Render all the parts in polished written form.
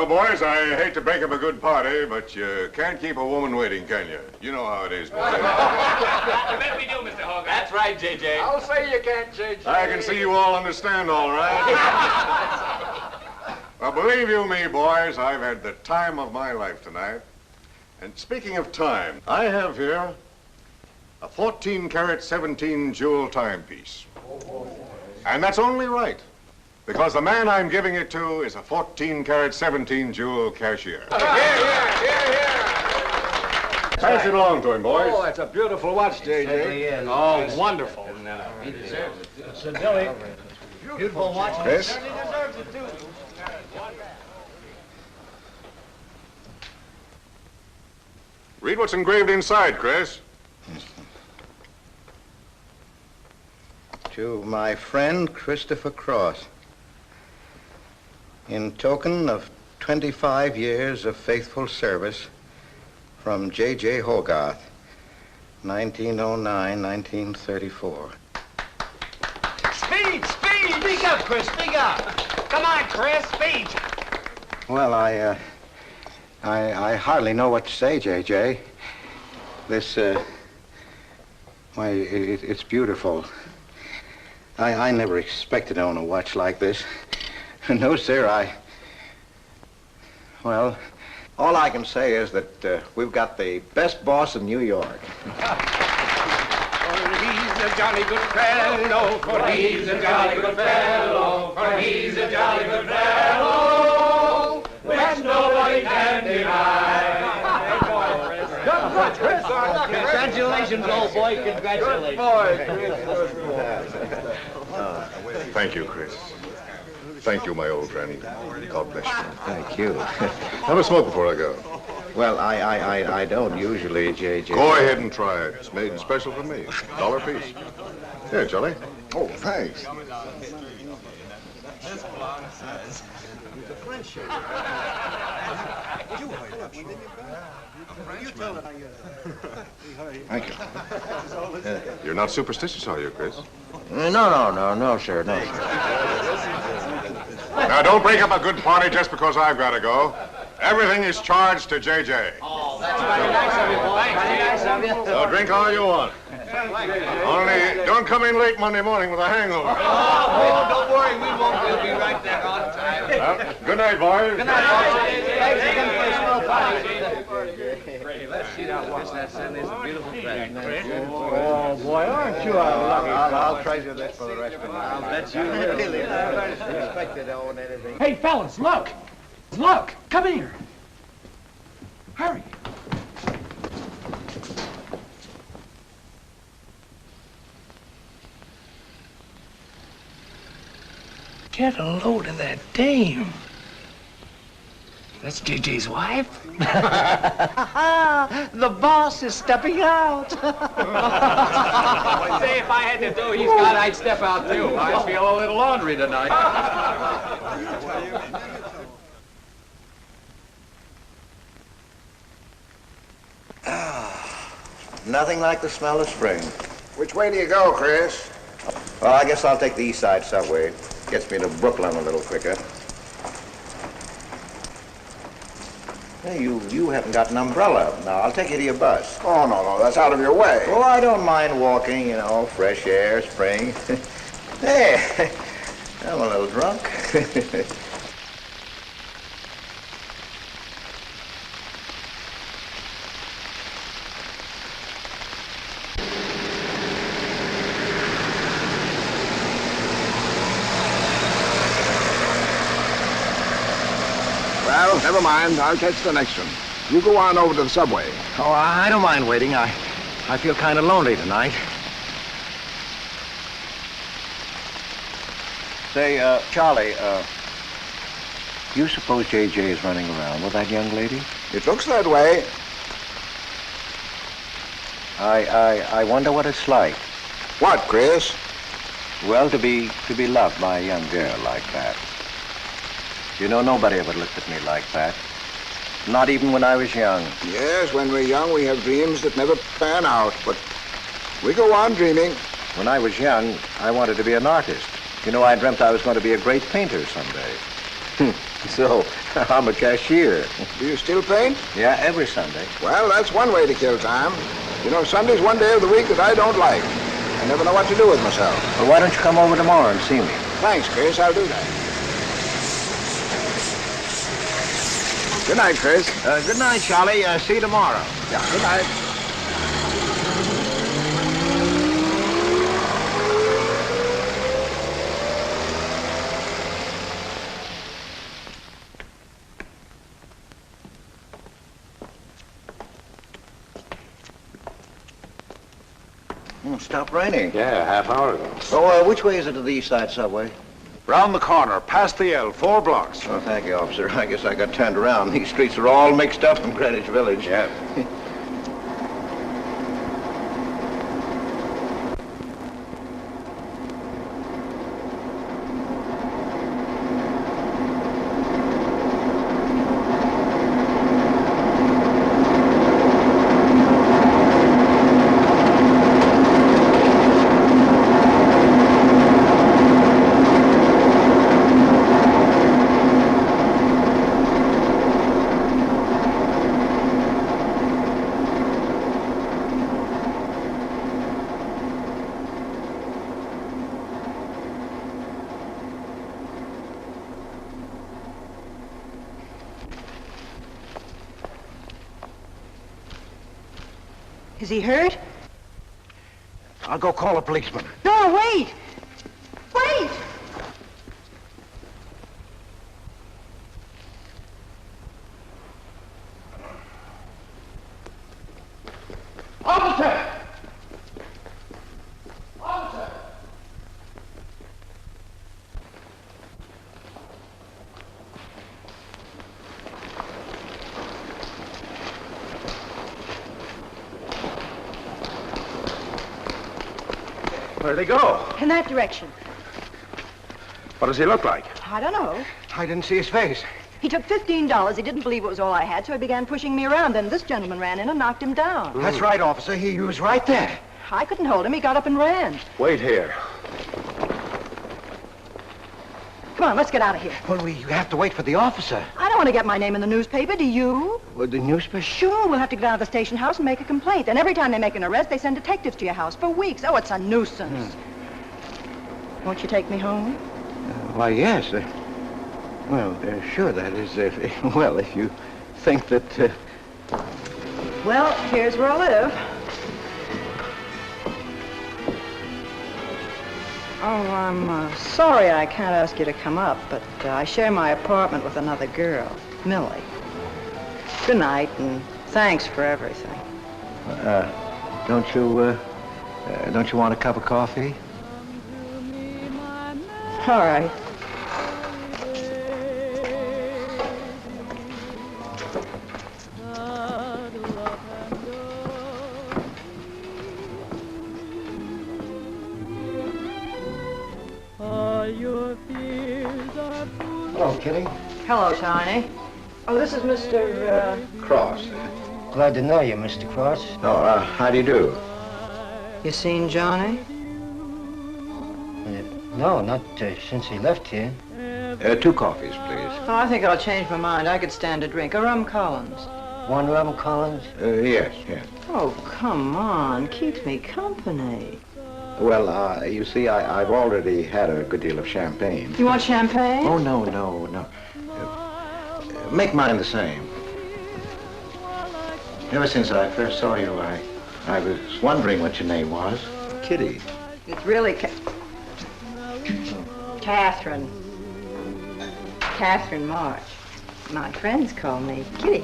boys, I hate to break up a good party, but you can't keep a woman waiting, can you? You know how it is, boys. I bet we do, Mr. Hogarth. That's right, J.J. I'll say you can't, J.J. I can see you all understand, all right. Well, believe you me, boys, I've had the time of my life tonight. And speaking of time, I have here a 14-carat, 17-jewel timepiece. And that's only right, because the man I'm giving it to is a 14-carat, 17-jewel cashier. Pass it along to him, boys. Oh, it's a beautiful watch, J.J. Oh, wonderful. He deserves it. So, Billy, beautiful watch. Chris? He deserves it, too. Read what's engraved inside, Chris. To my friend Christopher Cross, in token of 25 years of faithful service, from J.J. Hogarth, 1909-1934. Speed! Speak up, Chris, speak up. Come on, Chris, speak. Well, I hardly know what to say, J.J. This, why, it's beautiful. I never expected to own a watch like this. No, sir, well, all I can say is that we've got the best boss in New York. For he's a jolly good fellow, for he's a jolly good fellow, for he's a jolly good fellow, which nobody can deny. Congratulations, old boy, congratulations. Thank you, Chris. Thank you, my old friend. God bless you. Thank you. Have a smoke before I go. Well, I don't usually, J.J. Go ahead and try it. It's made special for me. $1 a piece. Here, Charlie. Oh, thanks. Thank you. You're not superstitious, are you, Chris? No, sir, no, sir. Now, don't break up a good party just because I've got to go. Everything is charged to J.J. Oh, that's very nice of you, boy. Very nice of you. So drink all you want. Only don't come in late Monday morning with a hangover. Oh, don't worry, we won't. We'll be right there on time. Well, good night, boys. Good night, boys. Thanks again for a small party. Let's see now what's that son. It's a beautiful thing. Oh, boy, aren't you a lucky I'll treasure this for the rest of my life. I'll bet you will. Really, I expected to own anything. Hey, fellas, look. Look, come here. Hurry. Get a load of that dame. That's JJ's wife? The boss is stepping out. Say, if I had to do he's got, I'd step out too. I feel a little laundry tonight. Nothing like the smell of spring. Which way do you go, Chris? Well, I guess I'll take the East Side subway. Gets me to Brooklyn a little quicker. Hey, you haven't got an umbrella. Now, I'll take you to your bus. Oh, no, that's out of your way. Oh, I don't mind walking, fresh air, spring. Hey, I'm a little drunk. Well, never mind. I'll catch the next one. You go on over to the subway. Oh, I don't mind waiting. I feel kind of lonely tonight. Say, Charlie, you suppose J.J. is running around with that young lady? It looks that way. I wonder what it's like. What, Chris? Well, to be loved by a young girl like that. You know, nobody ever looked at me like that. Not even when I was young. Yes, when we're young, we have dreams that never pan out, but we go on dreaming. When I was young, I wanted to be an artist. You know, I dreamt I was going to be a great painter someday. So, I'm a cashier. Do you still paint? Yeah, every Sunday. Well, that's one way to kill time. You know, Sunday's one day of the week that I don't like. I never know what to do with myself. Well, why don't you come over tomorrow and see me? Thanks, Chris. I'll do that. Good night, Chris. Good night, Charlie. See you tomorrow. Yeah, good night. Stopped raining. Yeah, half hour ago. Oh, which way is it to the East Side Subway? Round the corner, past the L, 4 blocks. Oh, thank you, officer. I guess I got turned around. These streets are all mixed up in Greenwich Village. Yeah. Is he hurt? I'll go call a policeman. No, wait! Wait! Officer! Officer! Where'd he go? In that direction. What does he look like? I don't know. I didn't see his face. He took $15. He didn't believe it was all I had, so he began pushing me around. Then this gentleman ran in and knocked him down. That's right, officer. He was right there. I couldn't hold him. He got up and ran. Wait here. Come on, let's get out of here. Well, we have to wait for the officer. I don't want to get my name in the newspaper, do you? Well, the newspaper? Sure, we'll have to get out of the station house and make a complaint. And every time they make an arrest, they send detectives to your house for weeks. Oh, it's a nuisance. Won't you take me home? Why, yes. Sure, that is, if you think that... Well, here's where I live. Oh, I'm sorry I can't ask you to come up, but I share my apartment with another girl, Millie. Good night, and thanks for everything. Don't you want a cup of coffee? All right. Hello, Kitty. Hello, Tiny. Oh, this is Mr. Cross. Glad to know you, Mr. Cross. Oh, how do you do? You seen Johnny? No, not since he left here. 2 coffees, please. Oh, I think I'll change my mind. I could stand a drink. A rum Collins. One rum Collins? Yes. Oh, come on. Keeps me company. Well, you see, I've already had a good deal of champagne. You want champagne? Oh, no. Make mine the same. Ever since I first saw you, I was wondering what your name was. Kitty. It's really Catherine. Catherine March. My friends call me Kitty.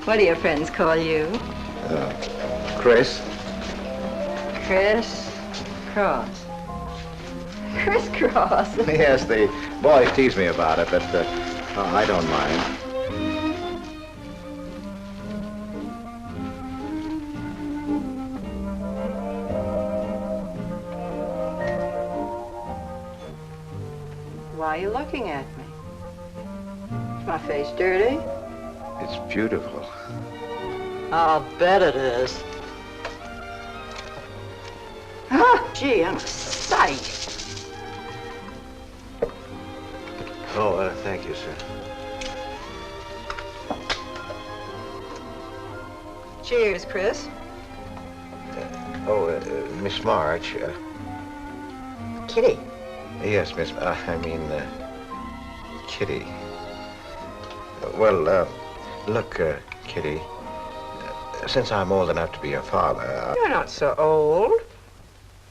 What do your friends call you? Chris. Chris Cross. Chris Cross. Yes, the boys tease me about it, but I don't mind. Why are you looking at me? Is my face dirty? It's beautiful. I'll bet it is. Ah, gee, I'm a sight. Oh, thank you, sir. Cheers, Chris. Miss March. Kitty. Yes, Miss. Kitty. Look, Kitty. Since I'm old enough to be your father, You're not so old.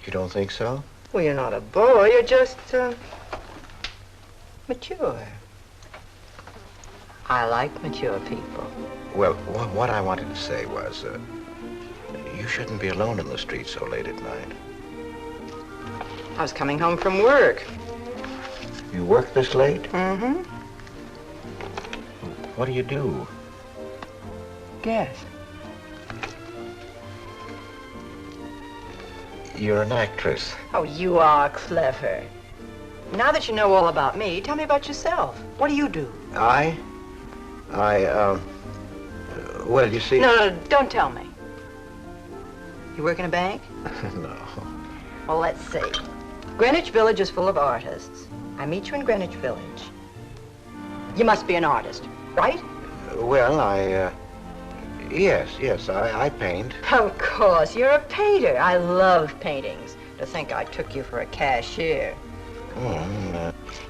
You don't think so? Well, you're not a boy. You're just, mature. I like mature people. Well, what I wanted to say was, you shouldn't be alone in the street so late at night. I was coming home from work. You work this late? Mm-hmm. What do you do? Guess. You're an actress. Oh, you are clever. Now that you know all about me, tell me about yourself. What do you do? Well, you see... No, don't tell me. You work in a bank? No. Well, let's see. Greenwich Village is full of artists. I meet you in Greenwich Village. You must be an artist, right? Well, Yes, I paint. Of course, you're a painter. I love paintings. To think I took you for a cashier.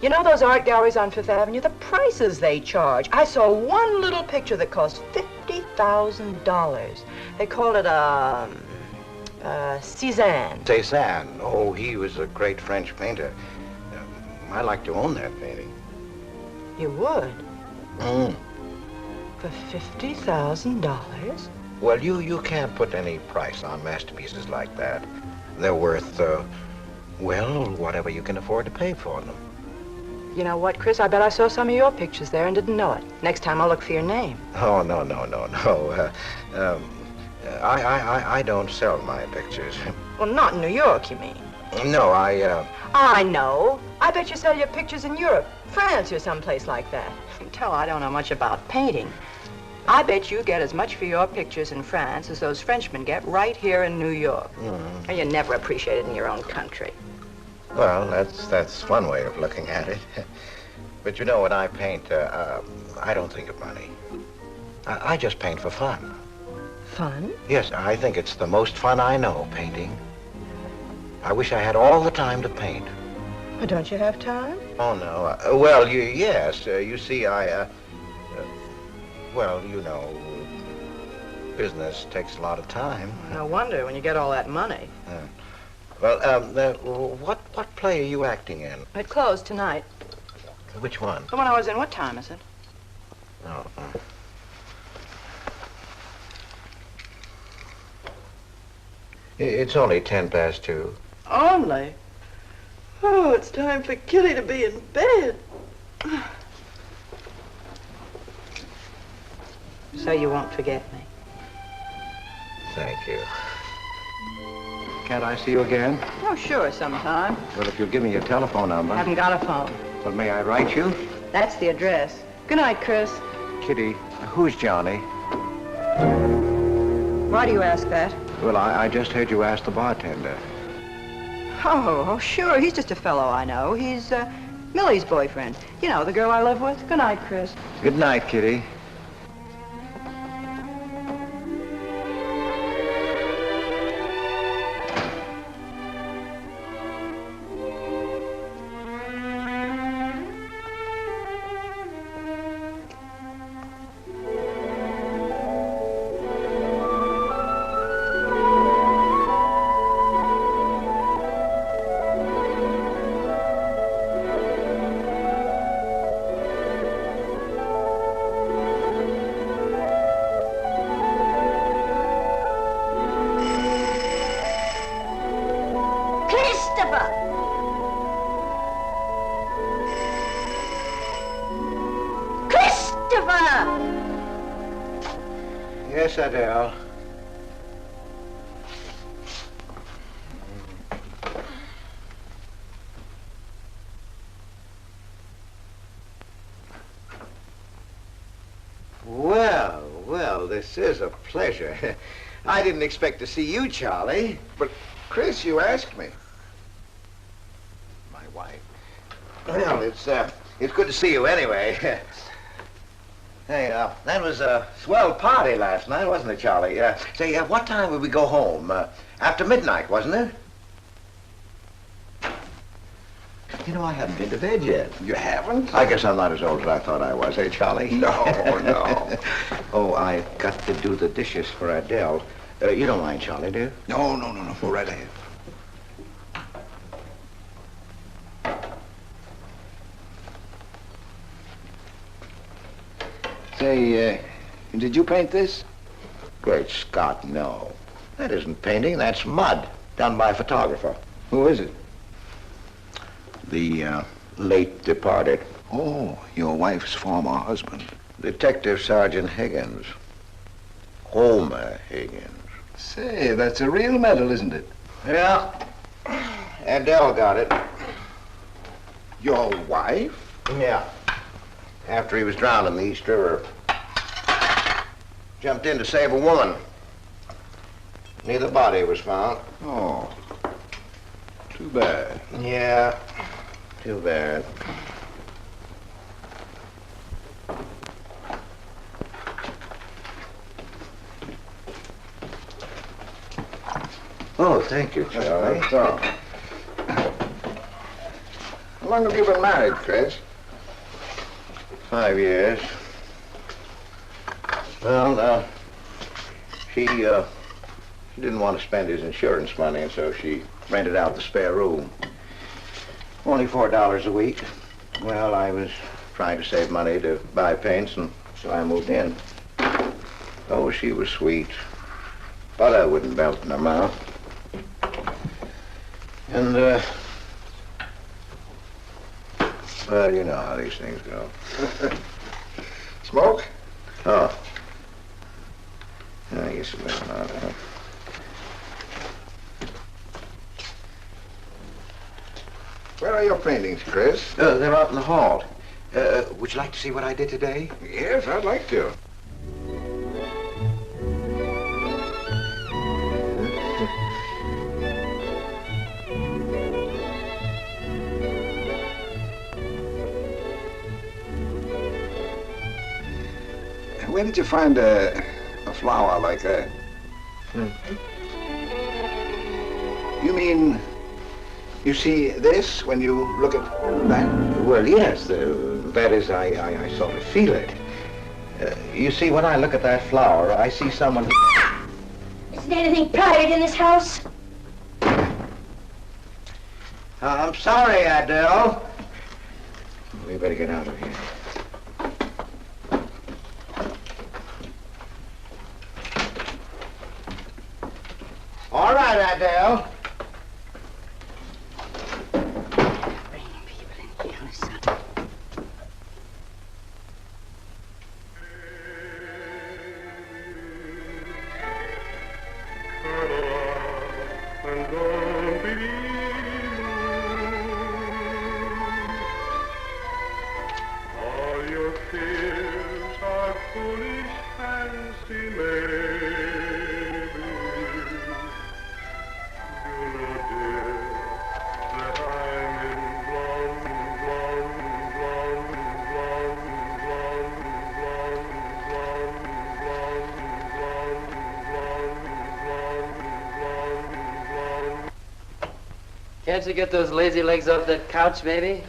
You know those art galleries on Fifth Avenue? The prices they charge. I saw one little picture that cost $50,000. They called it Cézanne. Cézanne. Oh, he was a great French painter. I'd like to own that painting. You would? For $50,000? Well, you can't put any price on masterpieces like that. They're worth, whatever you can afford to pay for them. You know what, Chris? I bet I saw some of your pictures there and didn't know it. Next time I'll look for your name. Oh, no. I don't sell my pictures. Well, not in New York, you mean? No, I know. I bet you sell your pictures in Europe, France, or someplace like that. You can tell I don't know much about painting. I bet you get as much for your pictures in France as those Frenchmen get right here in New York. And you're never appreciated in your own country. Well, that's one way of looking at it. But you know, when I paint, I don't think of money. I just paint for fun. Fun? Yes, I think it's the most fun I know, painting. I wish I had all the time to paint. But don't you have time? Oh, no. Yes. You see, you know, business takes a lot of time. No wonder when you get all that money. What play are you acting in? It closed tonight. Which one? The one I was in. What time is it? Oh. It's only 2:10. Only? Oh, it's time for Kitty to be in bed. So you won't forget me. Thank you. Can't I see you again? Oh, sure, sometime. Well, if you'll give me your telephone number. I haven't got a phone. Well, may I write you? That's the address. Good night, Chris. Kitty, who's Johnny? Why do you ask that? Well, I just heard you ask the bartender. Oh, sure. He's just a fellow I know. He's Millie's boyfriend. You know, the girl I live with. Good night, Chris. Good night, Kitty. Yes, Adele. Well, this is a pleasure. I didn't expect to see you, Charlie. But, Chris, you asked me. My wife. Well, it's It's good to see you anyway. Hey, that was a swell party last night, wasn't it, Charlie? Say, what time would we go home? After midnight, wasn't it? You know, I haven't been to bed yet. You haven't? I guess I'm not as old as I thought I was, eh, Charlie? No, no. Oh, I've got to do the dishes for Adele. You don't mind, Charlie, do you? No. Go right ahead. Say, did you paint this? Great Scott, no. That isn't painting, that's mud, done by a photographer. Who is it? The late departed Oh, your wife's former husband. Detective Sergeant Higgins. Homer Higgins. Say, that's a real medal, isn't it? Yeah. Adele got it. Your wife? Yeah. After he was drowned in the East River. Jumped in to save a woman. Neither body was found. Oh, too bad. Yeah, too bad. Oh, thank you, Charlie. That's all. How long have you been married, Chris? 5 years. Well, she didn't want to spend his insurance money, and so she rented out the spare room. Only $4 a week. Well, I was trying to save money to buy paints, and so I moved in. Oh, she was sweet. Butter wouldn't melt in her mouth. And, well, you know how these things go. Smoke? Oh. I guess it was not, huh? Where are your paintings, Chris? They're out in the hall. Would you like to see what I did today? Yes, I'd like to. Where did you find a flower like that? You mean you see this when you look at that? Well, yes. That is, I sort of feel it. You see, when I look at that flower, I see someone... Isn't anything private in this house? I'm sorry, Adele. We better get out of here. All right, Adele. Bringing people in here, son. All your fears are foolish fancy maybe. You know, dear, that I'm in Can't you get those lazy legs off that couch, baby?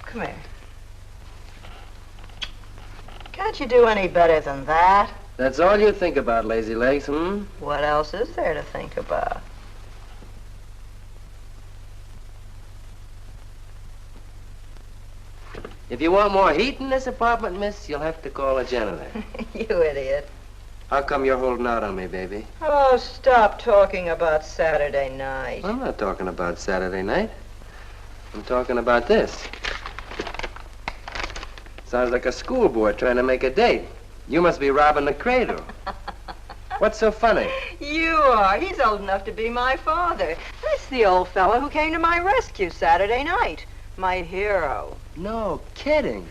Come here. Can't you do any better than that? That's all you think about, lazy legs, hmm? What else is there to think about? If you want more heat in this apartment, miss, you'll have to call a janitor. You idiot. How come you're holding out on me, baby? Oh, stop talking about Saturday night. I'm not talking about Saturday night. I'm talking about this. Sounds like a schoolboy trying to make a date. You must be robbing the cradle. What's so funny? You are. He's old enough to be my father. That's the old fellow who came to my rescue Saturday night. My hero. No kidding.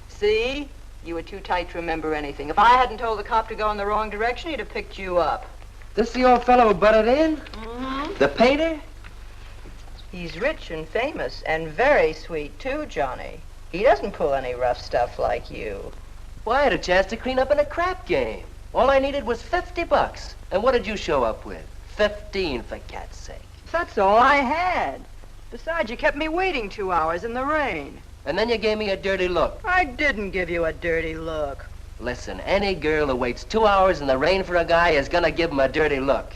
See? You were too tight to remember anything. If I hadn't told the cop to go in the wrong direction, he'd have picked you up. This the old fellow who butted in? Mm-hmm. The painter? He's rich and famous and very sweet, too, Johnny. He doesn't pull any rough stuff like you. Well, I had a chance to clean up in a crap game. All I needed was $50. And what did you show up with? 15, for cat's sake. That's all I had. Besides, you kept me waiting 2 hours in the rain. And then you gave me a dirty look. I didn't give you a dirty look. Listen, any girl who waits 2 hours in the rain for a guy is gonna give him a dirty look.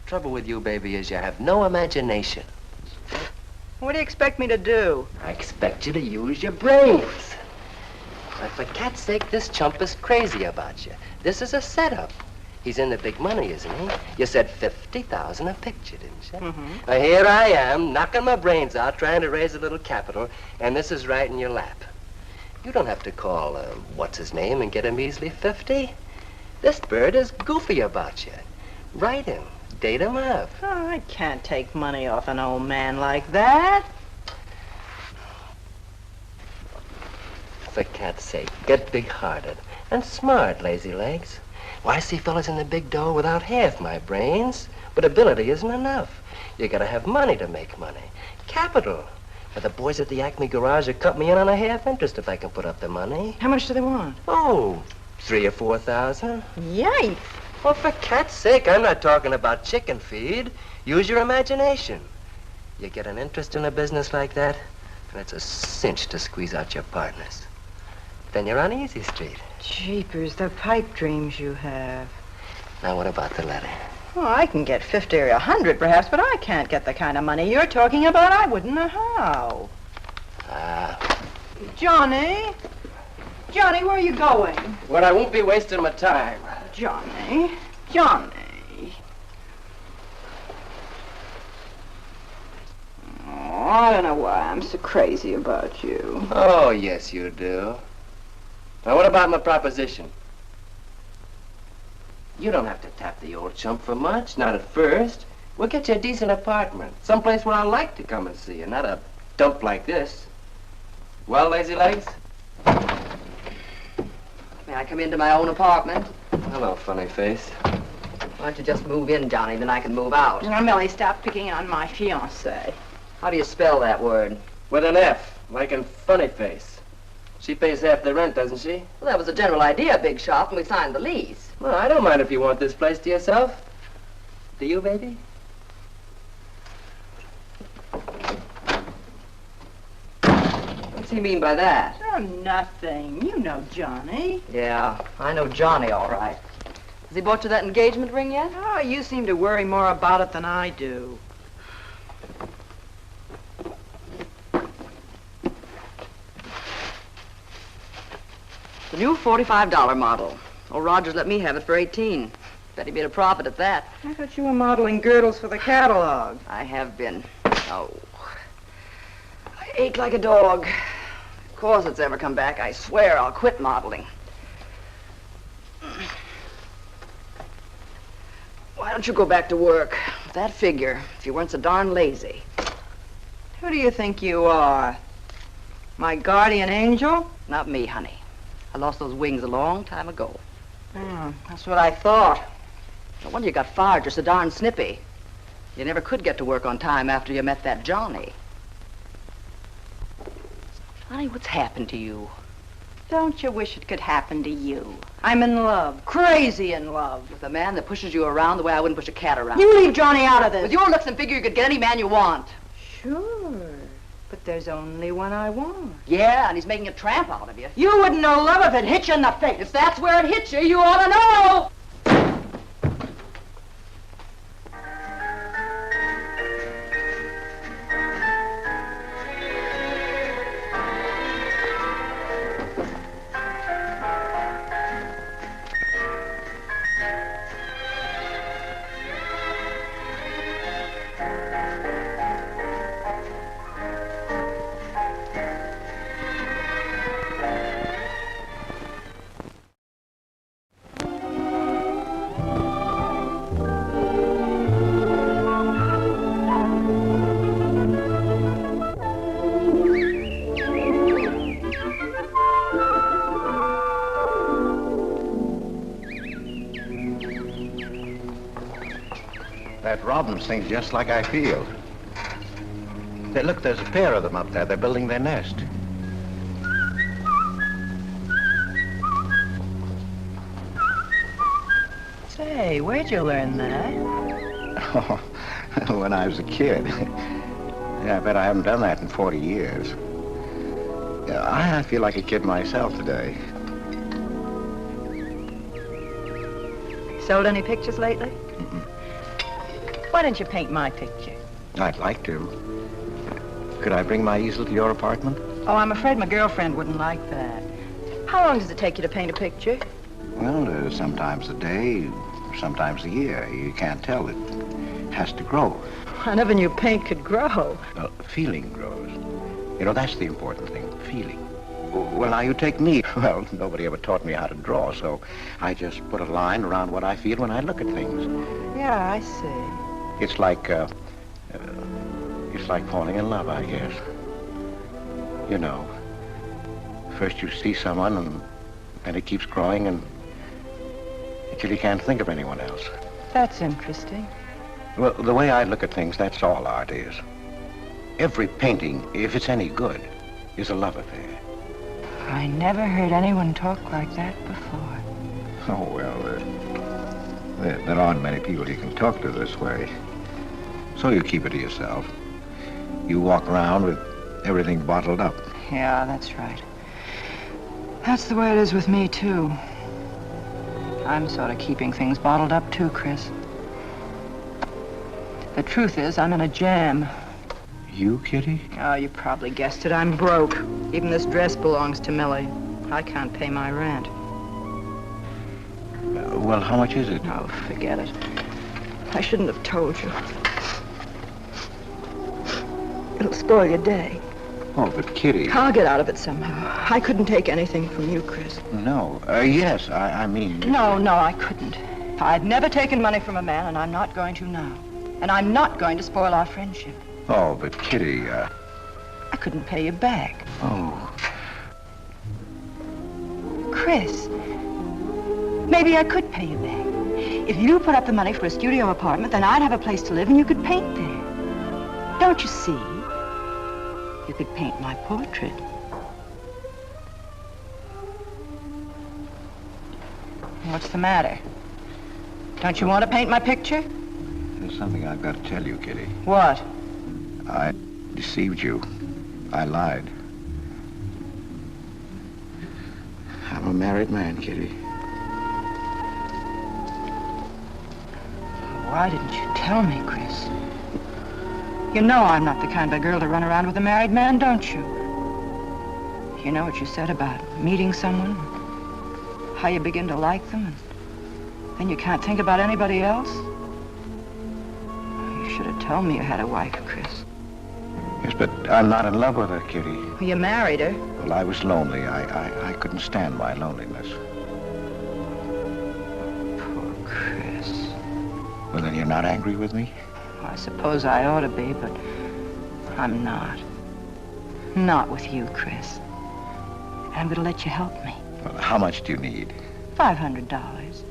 Trouble with you, baby, is you have no imagination. What do you expect me to do? I expect you to use your brains. But for cat's sake, this chump is crazy about you. This is a setup. He's in the big money, isn't he? You said 50,000 a picture, didn't you? Mm-hmm. Well, here I am, knocking my brains out, trying to raise a little capital, and this is right in your lap. You don't have to call, what's his name, and get him easily 50. This bird is goofy about you. Write him. Date him up. Oh, I can't take money off an old man like that. For cat's sake, get big-hearted and smart, lazy legs. Why, I see fellas in the big dough without half my brains, but ability isn't enough. You gotta have money to make money. Capital. Now, the boys at the Acme garage will cut me in on a half interest if I can put up the money. How much do they want? Oh, 3,000 or 4,000. Yikes. Well, for cat's sake, I'm not talking about chicken feed. Use your imagination. You get an interest in a business like that, and it's a cinch to squeeze out your partners. Then you're on easy street. Jeepers, the pipe dreams you have. Now, what about the letter? Oh, I can get 50 or 100 perhaps, but I can't get the kind of money you're talking about. I wouldn't know how. Johnny? Johnny, where are you going? Well, I won't be wasting my time. Johnny? Johnny? Oh, I don't know why I'm so crazy about you. Oh, yes, you do. Now, what about my proposition? You don't have to tap the old chump for much, not at first. We'll get you a decent apartment, someplace where I like to come and see you, not a dump like this. Well, lazy legs? May I come into my own apartment? Hello, funny face. Why don't you just move in, Johnny, then I can move out. Now, Millie, stop picking on my fiancé. How do you spell that word? With an F, like in funny face. She pays half the rent, doesn't she? Well, that was the general idea, Big Shot, when we signed the lease. Well, I don't mind if you want this place to yourself. Do you, baby? What's he mean by that? Oh, nothing. You know Johnny. Yeah, I know Johnny all right. Has he bought you that engagement ring yet? Oh, you seem to worry more about it than I do. The new $45 model. Old Rogers let me have it for 18. Bet he made a profit at that. I thought you were modeling girdles for the catalog. I have been. Oh. I ache like a dog. Of course it's ever come back. I swear I'll quit modeling. Why don't you go back to work? With that figure, if you weren't so darn lazy. Who do you think you are? My guardian angel? Not me, honey. I lost those wings a long time ago. That's what I thought. No wonder you got fired. You're so darn snippy. You never could get to work on time after you met that Johnny. Honey, what's happened to you? Don't you wish it could happen to you? I'm in love. Crazy in love. With a man that pushes you around the way I wouldn't push a cat around. You leave Johnny out of this. With your looks and figure, you could get any man you want. Sure. But there's only one I want. Yeah, and he's making a tramp out of you. You wouldn't know love if it hit you in the face. If that's where it hits you, you ought to know! That robin sings just like I feel. Look, there's a pair of them up there. They're building their nest. Say, where'd you learn that? Oh, when I was a kid. Yeah, I bet I haven't done that in 40 years. Yeah, I feel like a kid myself today. Sold any pictures lately? Why don't you paint my picture? I'd like to. Could I bring my easel to your apartment? Oh, I'm afraid my girlfriend wouldn't like that. How long does it take you to paint a picture? Well, sometimes a day, sometimes a year. You can't tell. It has to grow. I never knew paint could grow. Feeling grows. You know, that's the important thing, feeling. Well, now, you take me. Well, nobody ever taught me how to draw, so I just put a line around what I feel when I look at things. Yeah, I see. It's like falling in love, I guess. You know, first you see someone, and then it keeps growing, and until you can't think of anyone else. That's interesting. Well, the way I look at things, that's all art is. Every painting, if it's any good, is a love affair. I never heard anyone talk like that before. Oh, well, there aren't many people you can talk to this way. So you keep it to yourself. You walk around with everything bottled up. Yeah, that's right. That's the way it is with me, too. I'm sort of keeping things bottled up, too, Chris. The truth is, I'm in a jam. You, Kitty? Oh, you probably guessed it. I'm broke. Even this dress belongs to Millie. I can't pay my rent. Well, how much is it? Oh, forget it. I shouldn't have told you. It'll spoil your day. Oh, but Kitty... I'll get out of it somehow. I couldn't take anything from you, Chris. No. Yes, I mean... No, I couldn't. I've never taken money from a man, and I'm not going to now. And I'm not going to spoil our friendship. Oh, but Kitty, I couldn't pay you back. Oh. Chris, maybe I could pay you back. If you put up the money for a studio apartment, then I'd have a place to live and you could paint there. Don't you see? You could paint my portrait. What's the matter? Don't you want to paint my picture? There's something I've got to tell you, Kitty. What? I deceived you. I lied. I'm a married man, Kitty. Why didn't you tell me, Chris? You know I'm not the kind of girl to run around with a married man, don't you? You know what you said about meeting someone, how you begin to like them, and then you can't think about anybody else? You should have told me you had a wife, Chris. Yes, but I'm not in love with her, Kitty. Well, you married her. Well, I was lonely. I couldn't stand my loneliness. Poor Chris. Well, then you're not angry with me? I suppose I ought to be, but I'm not. Not with you, Chris. And I'm going to let you help me. Well, how much do you need? $500.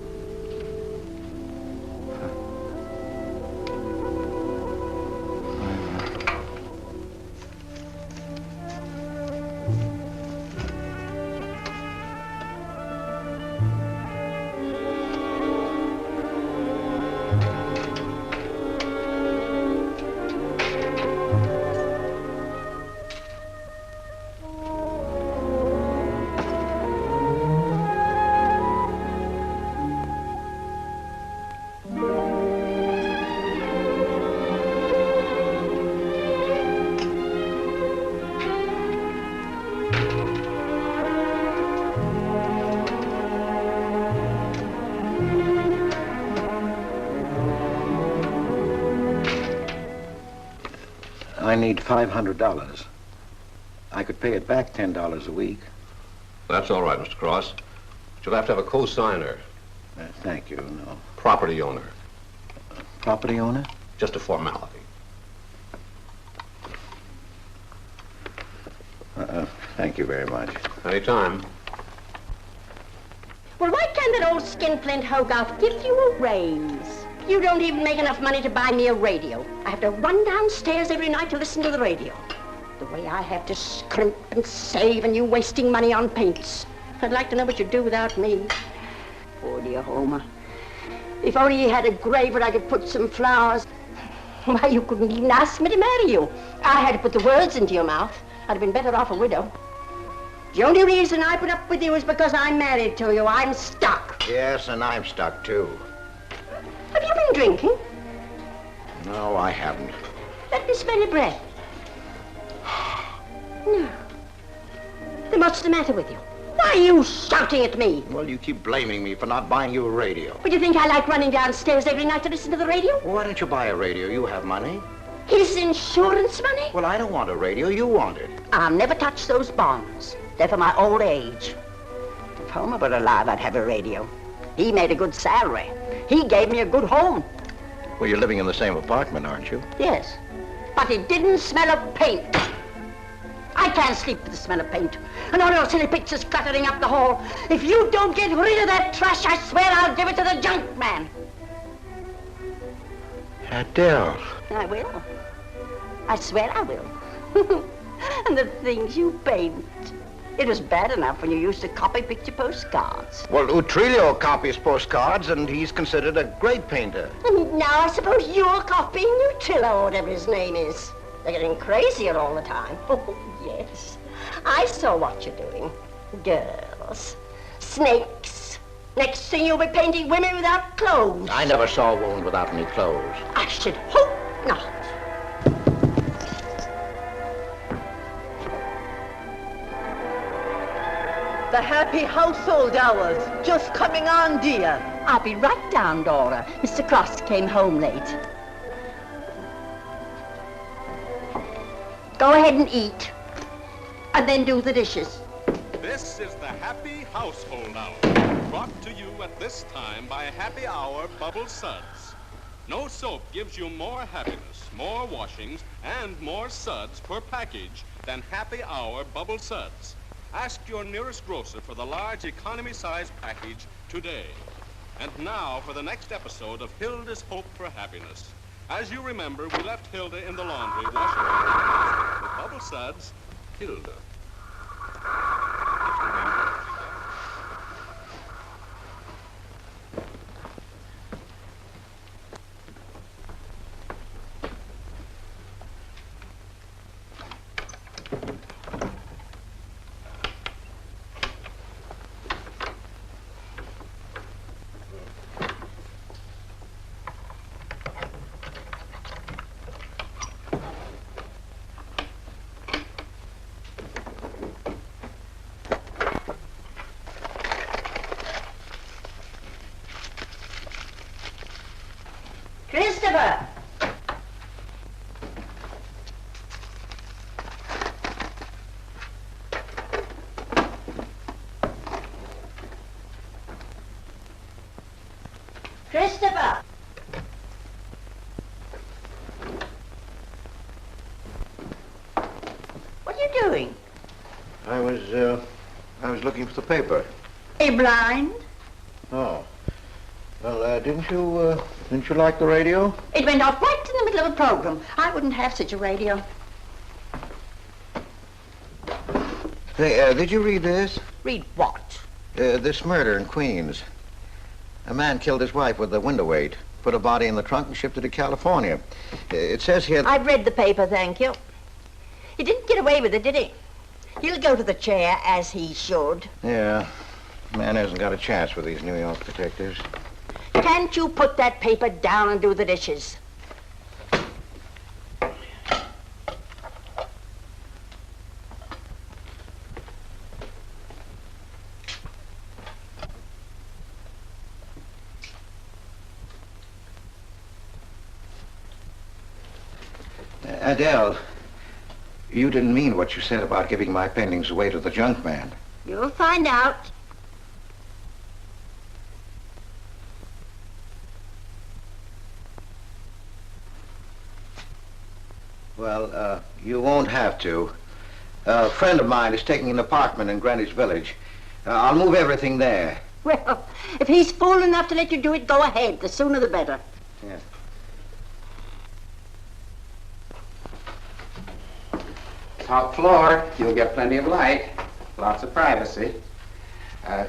I need $500. I could pay it back $10 a week. That's all right, Mr. Cross. But you'll have to have a co-signer. Thank you, no. Property owner. Property owner? Just a formality. Thank you very much. Anytime. Well, why can't that old skinflint Hogarth give you a raise? You don't even make enough money to buy me a radio. I have to run downstairs every night to listen to the radio. The way I have to scrimp and save and you wasting money on paints. I'd like to know what you'd do without me. Poor dear Homer. If only he had a grave where I could put some flowers. Why, you couldn't even ask me to marry you. I had to put the words into your mouth. I'd have been better off a widow. The only reason I put up with you is because I'm married to you. I'm stuck. Yes, and I'm stuck, too. Have you been drinking? No, I haven't. Let me smell your breath. No. Then what's the matter with you? Why are you shouting at me? Well, you keep blaming me for not buying you a radio. But you think I like running downstairs every night to listen to the radio? Well, why don't you buy a radio? You have money. His insurance money? Well, I don't want a radio. You want it. I'll never touch those bonds. They're for my old age. If Homer were alive, I'd have a radio. He made a good salary. He gave me a good home. Well, you're living in the same apartment, aren't you? Yes, but it didn't smell of paint. I can't sleep with the smell of paint. And all your silly pictures cluttering up the hall. If you don't get rid of that trash, I swear I'll give it to the junk man. Adele. I will. I swear I will. And the things you paint. It was bad enough when you used to copy picture postcards. Well, Utrillo copies postcards, and he's considered a great painter. And now I suppose you're copying Utrillo, or whatever his name is. They're getting crazier all the time. Oh, yes. I saw what you're doing. Girls. Snakes. Next thing you'll be painting women without clothes. I never saw a woman without any clothes. I should hope not. The happy household hours. Just coming on, dear. I'll be right down, Dora. Mr. Cross came home late. Go ahead and eat. And then do the dishes. This is the Happy Household Hour, brought to you at this time by Happy Hour Bubble Suds. No soap gives you more happiness, more washings, and more suds per package than Happy Hour Bubble Suds. Ask your nearest grocer for the large economy-size package today. And now for the next episode of Hilda's Hope for Happiness. As you remember, we left Hilda in the laundry washing her hands. With Bubble Suds, Hilda. Christopher! Christopher! What are you doing? I was looking for the paper. Are you blind? Oh. Well, didn't you like the radio? It went off right in the middle of a program. I wouldn't have such a radio. Hey, did you read this? Read what? This murder in Queens. A man killed his wife with a window weight, put a body in the trunk and shipped it to California. It says here... I've read the paper, thank you. He didn't get away with it, did he? He'll go to the chair, as he should. Yeah. Man hasn't got a chance with these New York detectives. Can't you put that paper down and do the dishes? Adele, you didn't mean what you said about giving my paintings away to the junk man. You'll find out. Well, you won't have to. A friend of mine is taking an apartment in Greenwich Village. I'll move everything there. Well, if he's fool enough to let you do it, go ahead. The sooner the better. Yeah. Top floor, you'll get plenty of light. Lots of privacy.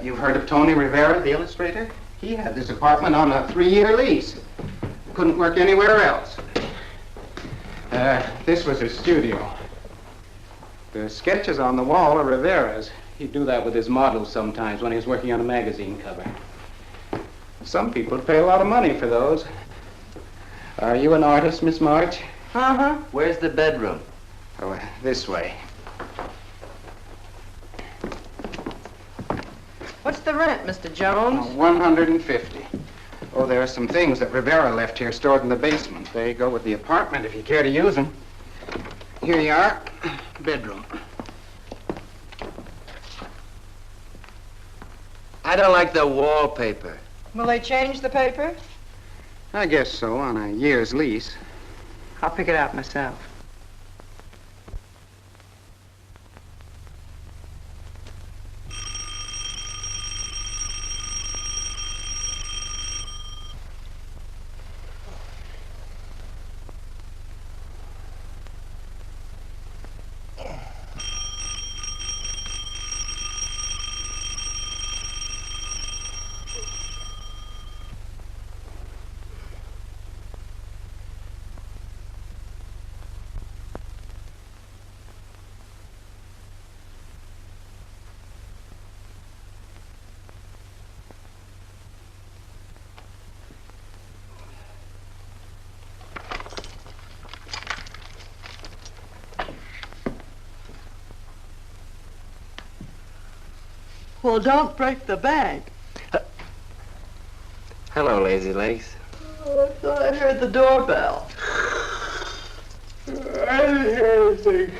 You've heard of Tony Rivera, the illustrator? He had this apartment on a 3-year lease. Couldn't work anywhere else. This was his studio. The sketches on the wall are Rivera's. He'd do that with his models sometimes when he was working on a magazine cover. Some people pay a lot of money for those. Are you an artist, Miss March? Uh-huh. Where's the bedroom? Oh, this way. What's the rent, Mr. Jones? $150. Oh, there are some things that Rivera left here stored in the basement. They go with the apartment if you care to use them. Here you are. Bedroom. I don't like the wallpaper. Will they change the paper? I guess so, on a year's lease. I'll pick it out myself. Well, don't break the bank. Hello, Lazy Legs. Oh, I thought I heard the doorbell. I didn't hear anything.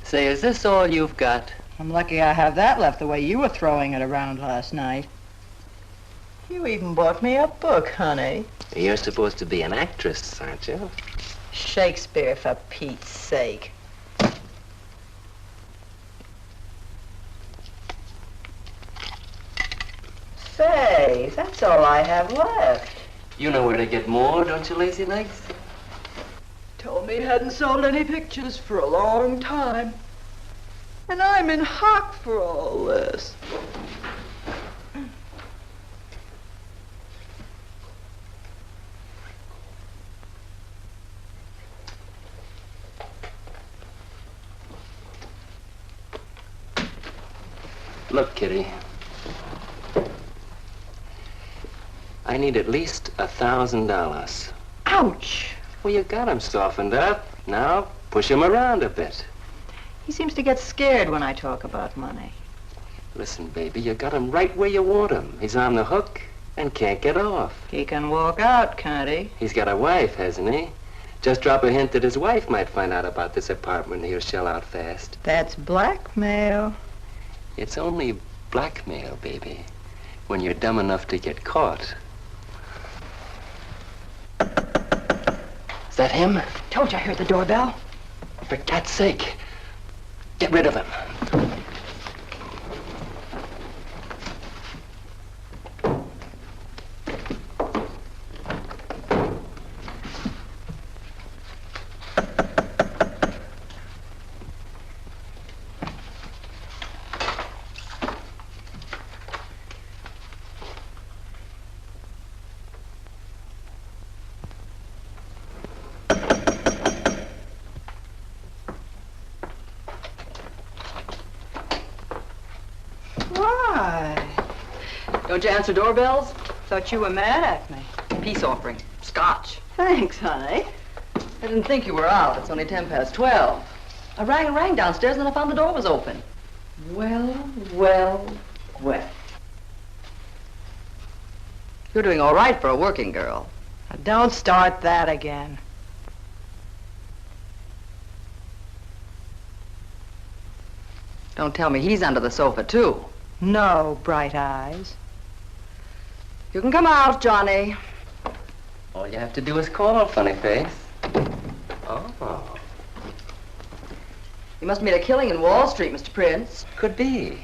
Say, is this all you've got? I'm lucky I have that left the way you were throwing it around last night. You even bought me a book, honey. You're supposed to be an actress, aren't you? Shakespeare, for Pete's sake. Say, that's all I have left. You know where to get more, don't you, Lazy Legs? Told me he hadn't sold any pictures for a long time. And I'm in hock for all this. Look, Kitty. I need at least $1,000. Ouch! Well, you got him softened up. Now, push him around a bit. He seems to get scared when I talk about money. Listen, baby, you got him right where you want him. He's on the hook and can't get off. He can walk out, can't he? He's got a wife, hasn't he? Just drop a hint that his wife might find out about this apartment and he'll shell out fast. That's blackmail. It's only blackmail, baby, when you're dumb enough to get caught. Is that him? Told you I heard the doorbell. For cat's sake, get rid of him. Don't you answer doorbells? Thought you were mad at me. Peace offering. Scotch. Thanks, honey. I didn't think you were out. It's only 12:10. I rang downstairs and then I found the door was open. Well. You're doing all right for a working girl. Now, don't start that again. Don't tell me he's under the sofa, too. No, bright eyes. You can come out, Johnny. All you have to do is call, funny face. Oh. You must have made a killing in Wall Street, Mr. Prince. Could be.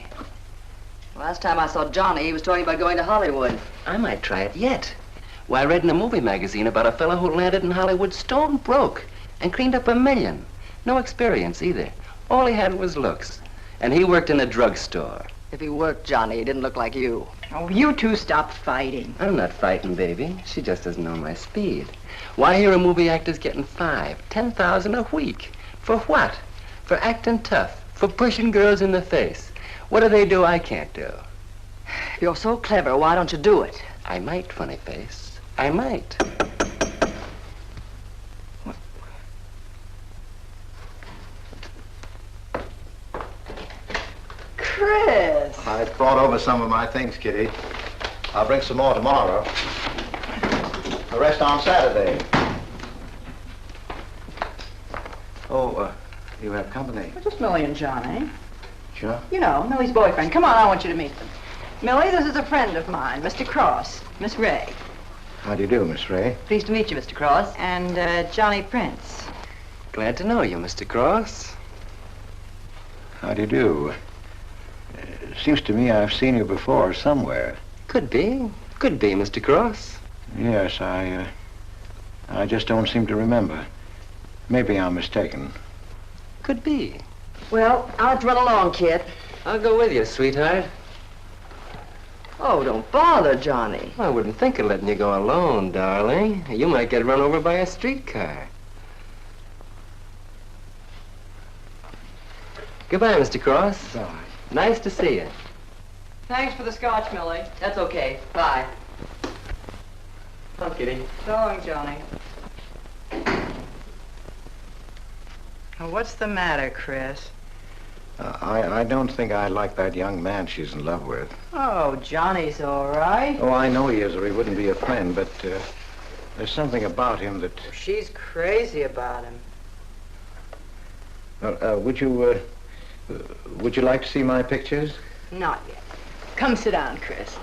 Last time I saw Johnny, he was talking about going to Hollywood. I might try it yet. Why, I read in a movie magazine about a fellow who landed in Hollywood stone broke and cleaned up $1 million. No experience either. All he had was looks. And he worked in a drugstore. If he worked, Johnny, he didn't look like you. Oh, you two stop fighting. I'm not fighting, baby. She just doesn't know my speed. Why, here a movie actor's getting $5,000, $10,000 a week. For what? For acting tough. For pushing girls in the face. What do they do I can't do? You're so clever, why don't you do it? I might, funny face. I might. Chris! I brought over some of my things, Kitty. I'll bring some more tomorrow. The rest on Saturday. Oh, you have company. Well, just Millie and Johnny. Sure. You know, Millie's boyfriend. Come on, I want you to meet them. Millie, this is a friend of mine, Mr. Cross, Miss Ray. How do you do, Miss Ray? Pleased to meet you, Mr. Cross. And Johnny Prince. Glad to know you, Mr. Cross. How do you do? Seems to me I've seen you before somewhere. Could be. Could be, Mr. Cross. Yes, I just don't seem to remember. Maybe I'm mistaken. Could be. Well, I'll have to run along, kid. I'll go with you, sweetheart. Oh, don't bother, Johnny. I wouldn't think of letting you go alone, darling. You might get run over by a streetcar. Goodbye, Mr. Cross. Bye. Nice to see you. Thanks for the scotch, Millie. That's okay. Bye. Come, Kitty. So long, Johnny. Now, what's the matter, Chris? I don't think I like that young man she's in love with. Oh, Johnny's all right. Oh, I know he is, or he wouldn't be a friend, but there's something about him that... She's crazy about him. Would you like to see my pictures? Not yet. Come sit down, Chris.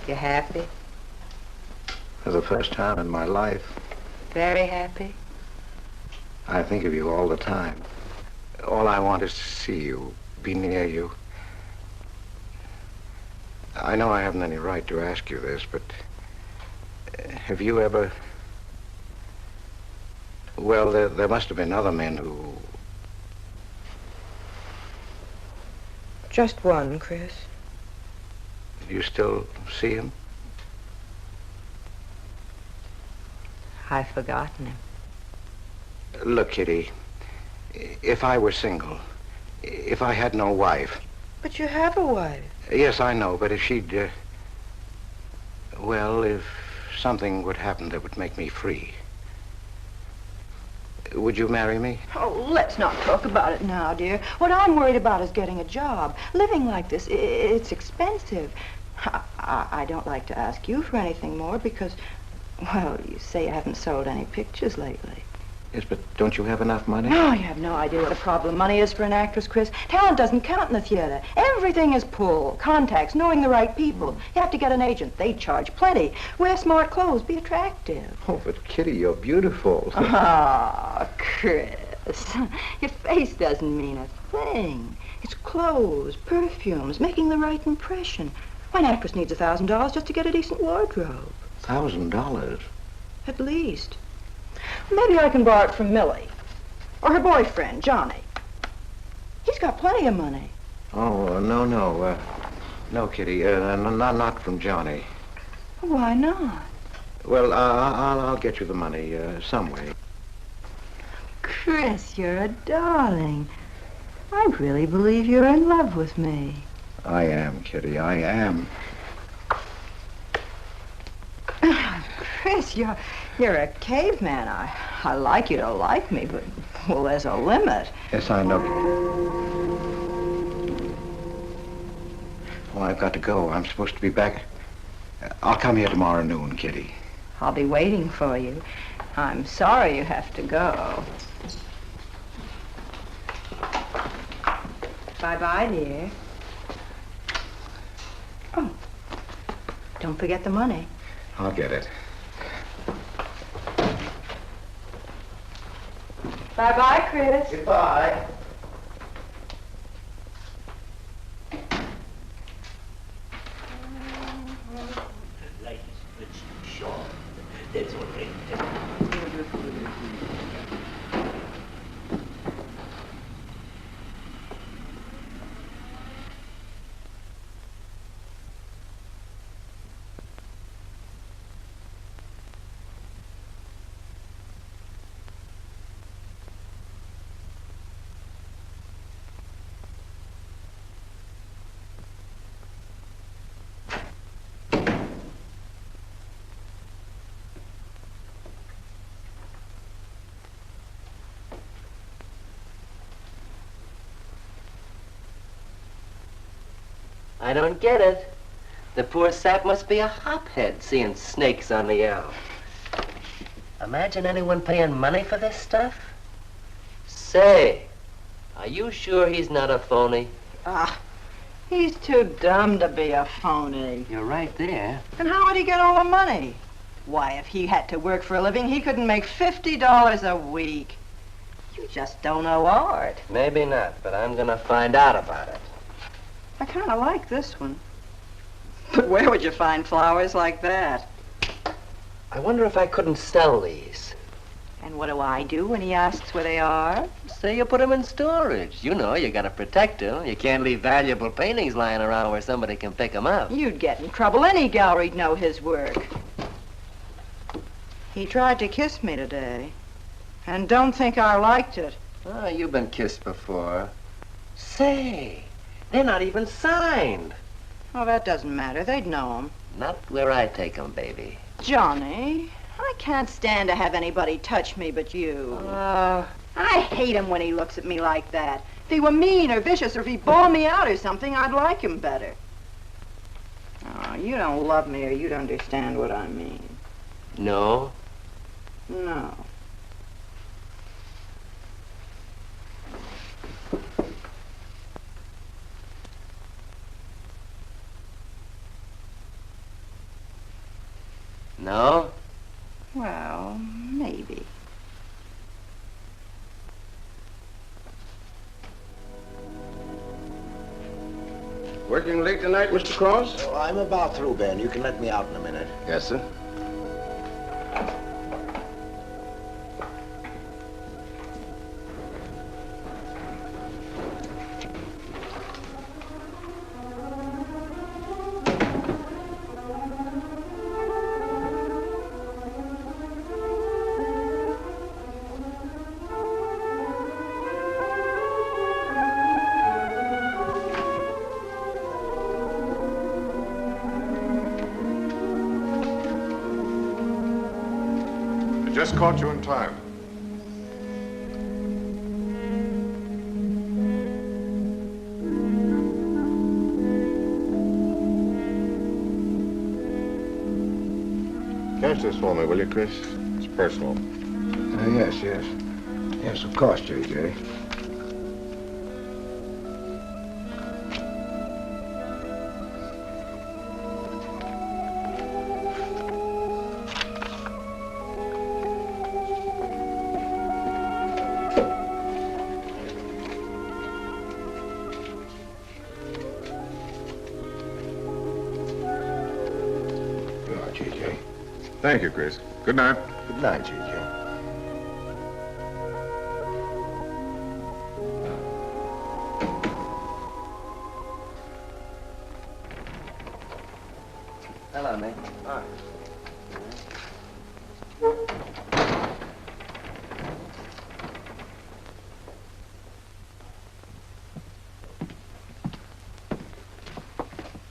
You happy? For the first time in my life. Very happy? I think of you all the time. All I want is to see you, be near you. I know I haven't any right to ask you this, but have you ever... Well, there must have been other men who... Just one, Chris. You still see him? I've forgotten him. Look, Kitty, if I were single, if I had no wife... But you have a wife. Yes, I know, but if she'd... well, if something would happen that would make me free... Would you marry me? Oh, let's not talk about it now, dear. What I'm worried about is getting a job. Living like this, it's expensive. I don't like to ask you for anything more because, well, you say you haven't sold any pictures lately. Yes, but don't you have enough money? No, you have no idea what a problem money is for an actress, Chris. Talent doesn't count in the theater. Everything is pull, contacts, knowing the right people. You have to get an agent. They charge plenty. Wear smart clothes. Be attractive. Oh, but Kitty, you're beautiful. Ah, Chris. Your face doesn't mean a thing. It's clothes, perfumes, making the right impression. Why, an actress needs $1,000 just to get a decent wardrobe. $1,000? At least. Maybe I can borrow it from Millie. Or her boyfriend, Johnny. He's got plenty of money. Oh, no. No, Kitty. Not from Johnny. Why not? Well, I'll get you the money some way. Chris, you're a darling. I really believe you're in love with me. I am, Kitty. I am. Chris, you're a caveman. I like you to like me, but, well, there's a limit. Yes, I know. Well, I've got to go. I'm supposed to be back. I'll come here tomorrow noon, Kitty. I'll be waiting for you. I'm sorry you have to go. Bye-bye, dear. Oh, don't forget the money. I'll get it. Bye-bye, Chris. Goodbye. I don't get it. The poor sap must be a hophead seeing snakes on the L. Imagine anyone paying money for this stuff? Say, are you sure he's not a phony? He's too dumb to be a phony. You're right there. And how would he get all the money? Why, if he had to work for a living, he couldn't make $50 a week. You just don't know art. Maybe not, but I'm gonna find out about it. I kind of like this one. But where would you find flowers like that? I wonder if I couldn't sell these. And what do I do when he asks where they are? Say you put them in storage. You know, you gotta protect them. You can't leave valuable paintings lying around where somebody can pick them up. You'd get in trouble. Any gallery'd know his work. He tried to kiss me today. And don't think I liked it. Oh, you've been kissed before. Say, they're not even signed. Oh, that doesn't matter. They'd know him. Not where I take them, baby. Johnny, I can't stand to have anybody touch me but you. I hate him when he looks at me like that. If he were mean or vicious or if he bawled me out or something, I'd like him better. Oh, you don't love me or you'd understand what I mean. No? No. No? Well, maybe. Working late tonight, Mr. Cross? Oh, I'm about through, Ben. You can let me out in a minute. Yes, sir. Just caught you in time. Catch this for me, will you, Chris? It's personal. Yes. Yes, of course, J.J. Thank you, Chris. Good night. Good night, J.J. Hello, Nick. Hi.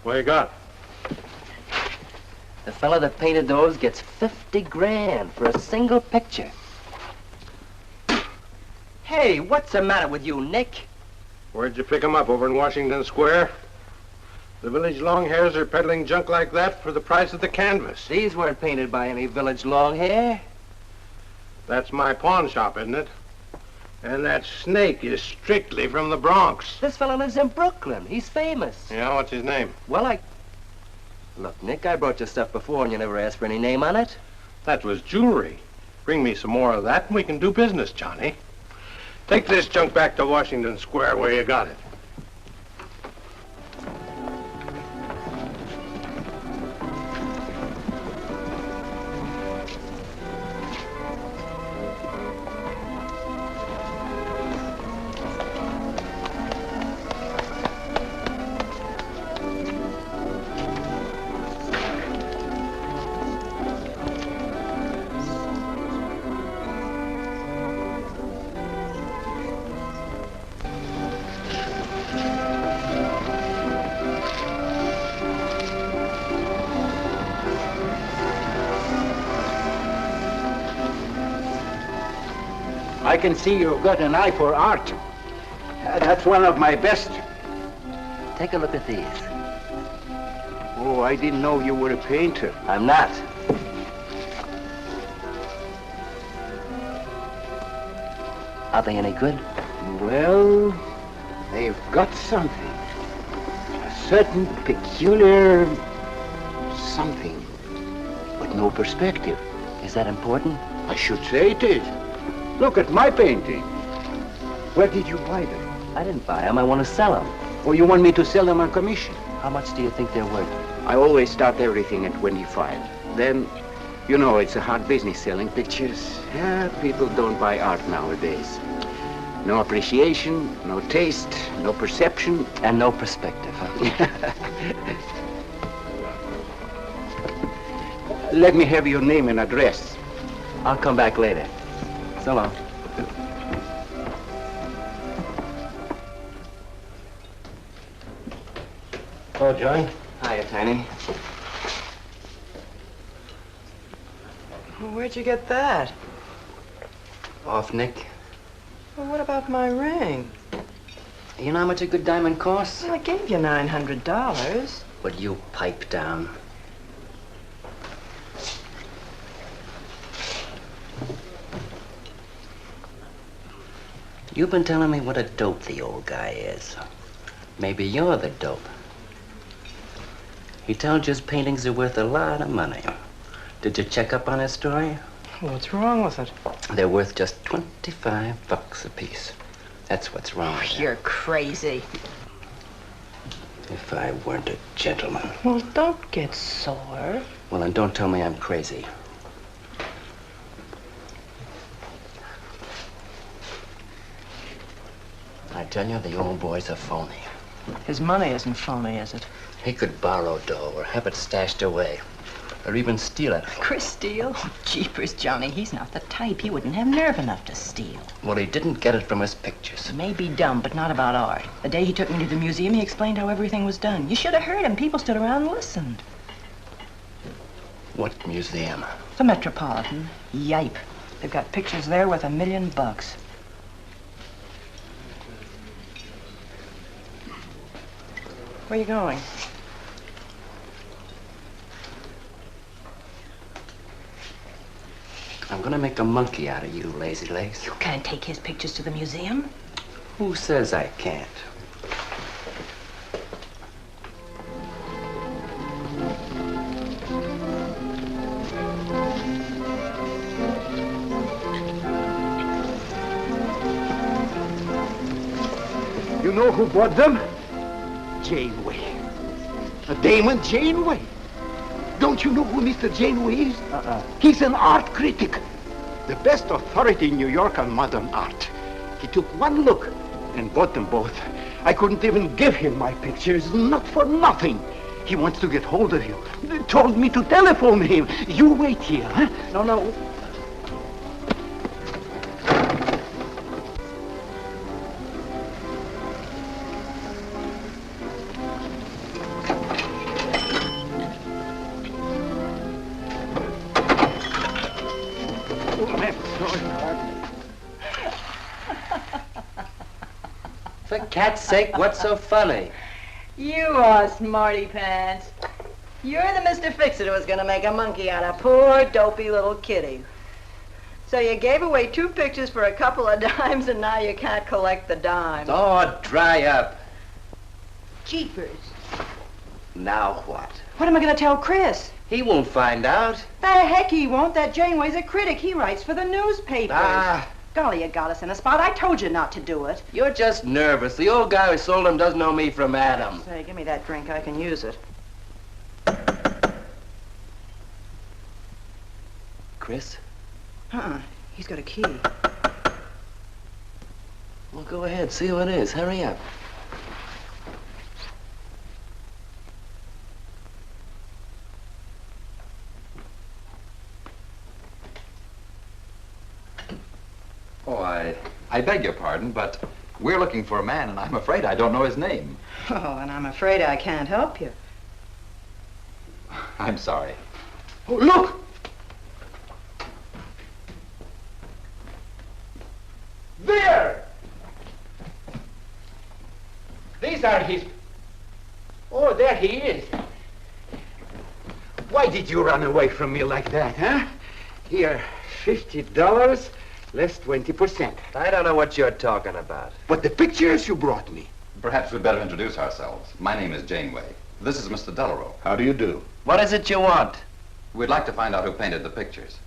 What you got? The fella that painted those gets 50 grand for a single picture. Hey, what's the matter with you, Nick? Where'd you pick 'em up? Over in Washington Square? The village long hairs are peddling junk like that for the price of the canvas. These weren't painted by any village long hair. That's my pawn shop, isn't it? And that snake is strictly from the Bronx. This fella lives in Brooklyn. He's famous. Yeah, what's his name? Well, Look, Nick, I brought you stuff before and you never asked for any name on it. That was jewelry. Bring me some more of that and we can do business, Johnny. Take this junk back to Washington Square where you got it. I can see you've got an eye for art. That's one of my best. Take a look at these. Oh, I didn't know you were a painter. I'm not. Are they any good? Well, they've got something. A certain peculiar something, but no perspective. Is that important? I should say it is. Look at my painting. Where did you buy them? I didn't buy them. I want to sell them. Oh, you want me to sell them on commission? How much do you think they're worth? I always start everything at 25. Then, you know, it's a hard business selling pictures. Yeah, people don't buy art nowadays. No appreciation, no taste, no perception. And no perspective, huh? Let me have your name and address. I'll come back later. So long. Oh, John. Hiya, Tiny. Well, where'd you get that? Off Nick. Well, what about my ring? You know how much a good diamond costs? Well, I gave you $900. Would you pipe down? You've been telling me what a dope the old guy is. Maybe you're the dope. He told you his paintings are worth a lot of money. Did you check up on his story? What's wrong with it? They're worth just $25 a piece. That's what's wrong. Oh, you're crazy. If I weren't a gentleman. Well, don't get sore. Well, then don't tell me I'm crazy. I tell you, the old boy's a phony. His money isn't phony, is it? He could borrow dough or have it stashed away. Or even steal it. Chris steal? Oh, jeepers, Johnny, he's not the type. He wouldn't have nerve enough to steal. Well, he didn't get it from his pictures. He may be dumb, but not about art. The day he took me to the museum, he explained how everything was done. You should have heard him. People stood around and listened. What museum? The Metropolitan. Yipe. They've got pictures there worth $1 million. Where are you going? I'm gonna make a monkey out of you, lazy legs. You can't take his pictures to the museum. Who says I can't? You know who bought them? Janeway. A Damon Janeway. Don't you know who Mr. Janeway is? He's an art critic. The best authority in New York on modern art. He took one look and bought them both. I couldn't even give him my pictures, not for nothing. He wants to get hold of you. They told me to telephone him. You wait here, huh? No. For cat's sake, what's so funny? You are smarty pants. You're the Mr. Fix-It who was going to make a monkey out of poor, dopey little kitty. So you gave away 2 pictures for a couple of dimes, and now you can't collect the dime. Oh, dry up. Jeepers. Now what? What am I going to tell Chris? He won't find out. The heck he won't. That Janeway's a critic. He writes for the newspapers. Ah. Golly, you got us in a spot. I told you not to do it. You're just nervous. The old guy who sold him doesn't know me from Adam. Say, give me that drink. I can use it. Chris? He's got a key. Well, go ahead. See who it is. Hurry up. Oh, I beg your pardon, but we're looking for a man, and I'm afraid I don't know his name. Oh, and I'm afraid I can't help you. I'm sorry. Oh, look! There! These are his... Oh, there he is. Why did you run away from me like that, huh? Here, $50, less 20%. I don't know what you're talking about. But the pictures you brought me. Perhaps we'd better introduce ourselves. My name is Janeway. This is Mr. Delarue. How do you do? What is it you want? We'd like to find out who painted the pictures.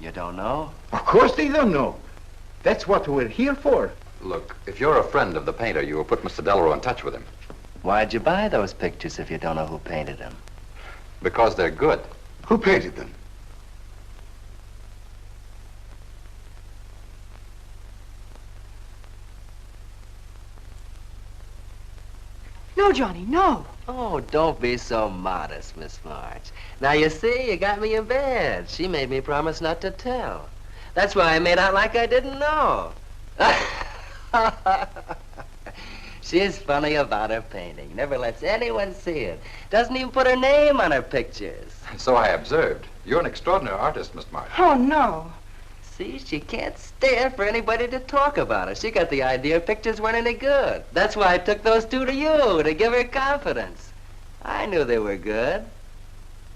You don't know? Of course they don't know. That's what we're here for. Look, if you're a friend of the painter, you will put Mr. Delarue in touch with him. Why'd you buy those pictures if you don't know who painted them? Because they're good. Who painted them? No, Johnny, no. Oh, don't be so modest, Miss March. Now, you see, you got me in bed. She made me promise not to tell. That's why I made out like I didn't know. She's funny about her painting. Never lets anyone see it. Doesn't even put her name on her pictures. So I observed. You're an extraordinary artist, Miss March. Oh, no. See, she can't stand for anybody to talk about her. She got the idea pictures weren't any good. That's why I took those two to you, to give her confidence. I knew they were good.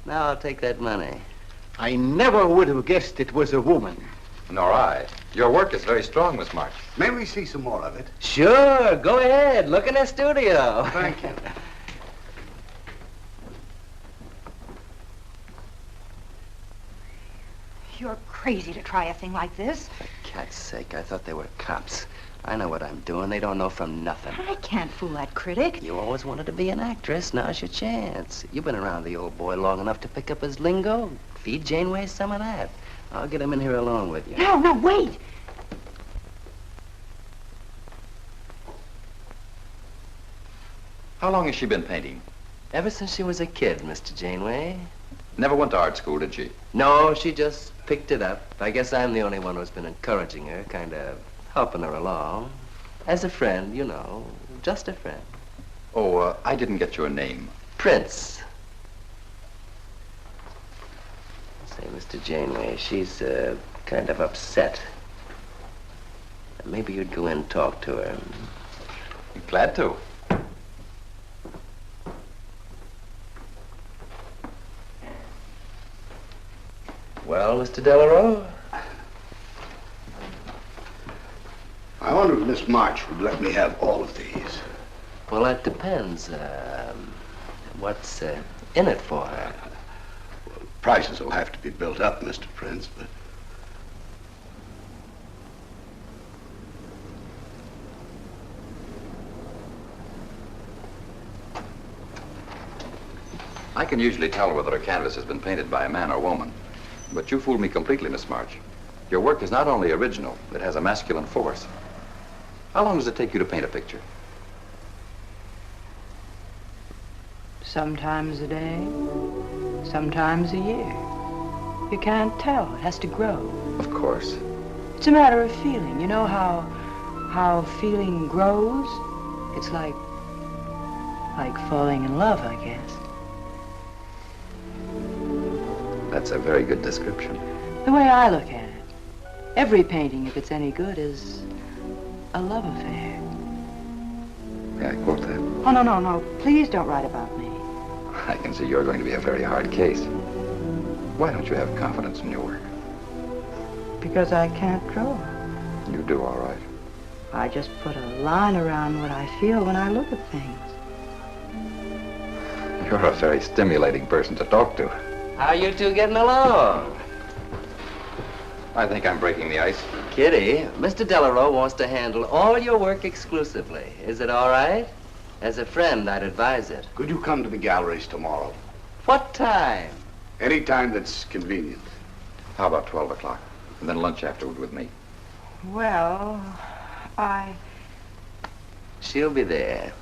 Now I'll take that money. I never would have guessed it was a woman. Nor I. Your work is very strong, Miss March. May we see some more of it? Sure, go ahead. Look in the studio. Thank you. You're crazy to try a thing like this. For cat's sake, I thought they were cops. I know what I'm doing. They don't know from nothing. I can't fool that critic. You always wanted to be an actress. Now's your chance. You've been around the old boy long enough to pick up his lingo. Feed Janeway some of that. I'll get him in here alone with you. No, wait. How long has she been painting? Ever since she was a kid, Mr. Janeway. Never went to art school, did she? No, she just picked it up. I guess I'm the only one who's been encouraging her, kind of helping her along. As a friend, you know, just a friend. Oh, I didn't get your name. Prince. Say, Mr. Janeway, she's kind of upset. Maybe you'd go in and talk to her. Glad to. Well, Mr. Delarue? I wonder if Miss March would let me have all of these. Well, that depends. What's in it for her? Well, prices will have to be built up, Mr. Prince, but... I can usually tell whether a canvas has been painted by a man or woman. But you fooled me completely, Miss March. Your work is not only original, it has a masculine force. How long does it take you to paint a picture? Sometimes a day, sometimes a year. You can't tell. It has to grow. Of course. It's a matter of feeling. You know how feeling grows? It's like falling in love, I guess. That's a very good description. The way I look at it, every painting, if it's any good, is a love affair. May I quote that? Oh, no. Please don't write about me. I can see you're going to be a very hard case. Why don't you have confidence in your work? Because I can't draw. You do all right. I just put a line around what I feel when I look at things. You're a very stimulating person to talk to. How you two getting along? I think I'm breaking the ice. Kitty, Mr. Delarue wants to handle all your work exclusively. Is it all right? As a friend, I'd advise it. Could you come to the galleries tomorrow? What time? Any time that's convenient. How about 12 o'clock? And then lunch afterward with me. Well, She'll be there.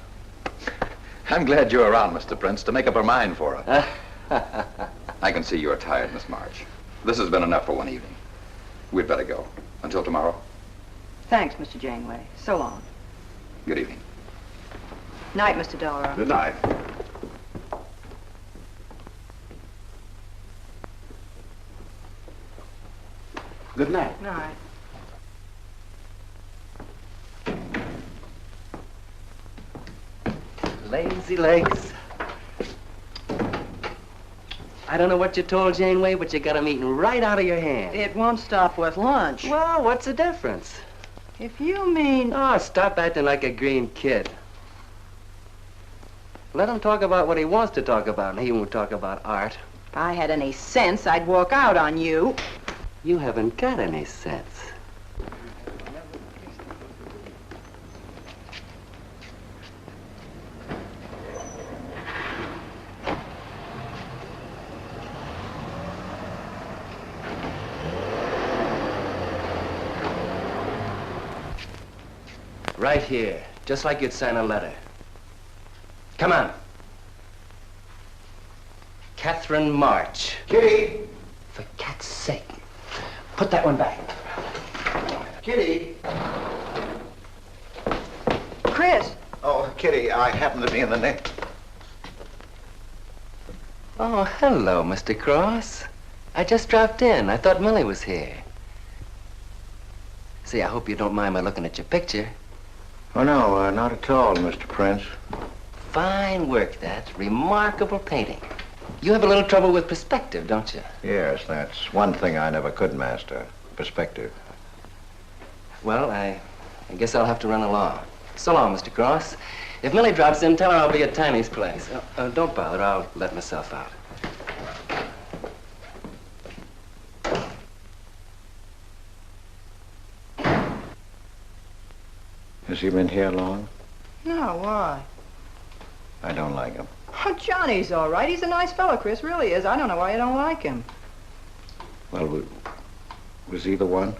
I'm glad you're around, Mr. Prince, to make up her mind for her. I can see you're tired, Miss March. This has been enough for one evening. We'd better go. Until tomorrow. Thanks, Mr. Janeway. So long. Good evening. Night, Mr. Delarue. Good night. Good night. Night. Lazy legs. I don't know what you told Janeway, but you got 'em eating right out of your hand. It won't stop with lunch. Well, what's the difference? If you mean... Oh, stop acting like a green kid. Let him talk about what he wants to talk about, and he won't talk about art. If I had any sense, I'd walk out on you. You haven't got any sense. Right here, just like you'd sign a letter. Come on. Catherine March. Kitty! For cat's sake. Put that one back. Kitty! Chris! Oh, Kitty, I happen to be in the nick. Oh, hello, Mr. Cross. I just dropped in. I thought Millie was here. See, I hope you don't mind my looking at your picture. Oh, no, not at all, Mr. Prince. Fine work, that. Remarkable painting. You have a little trouble with perspective, don't you? Yes, that's one thing I never could master. Perspective. Well, I guess I'll have to run along. So long, Mr. Cross. If Millie drops in, tell her I'll be at Tiny's place. Don't bother. I'll let myself out. Has he been here long? No, why? I don't like him. Oh, Johnny's all right. He's a nice fellow, Chris, really is. I don't know why you don't like him. Well, was he the one?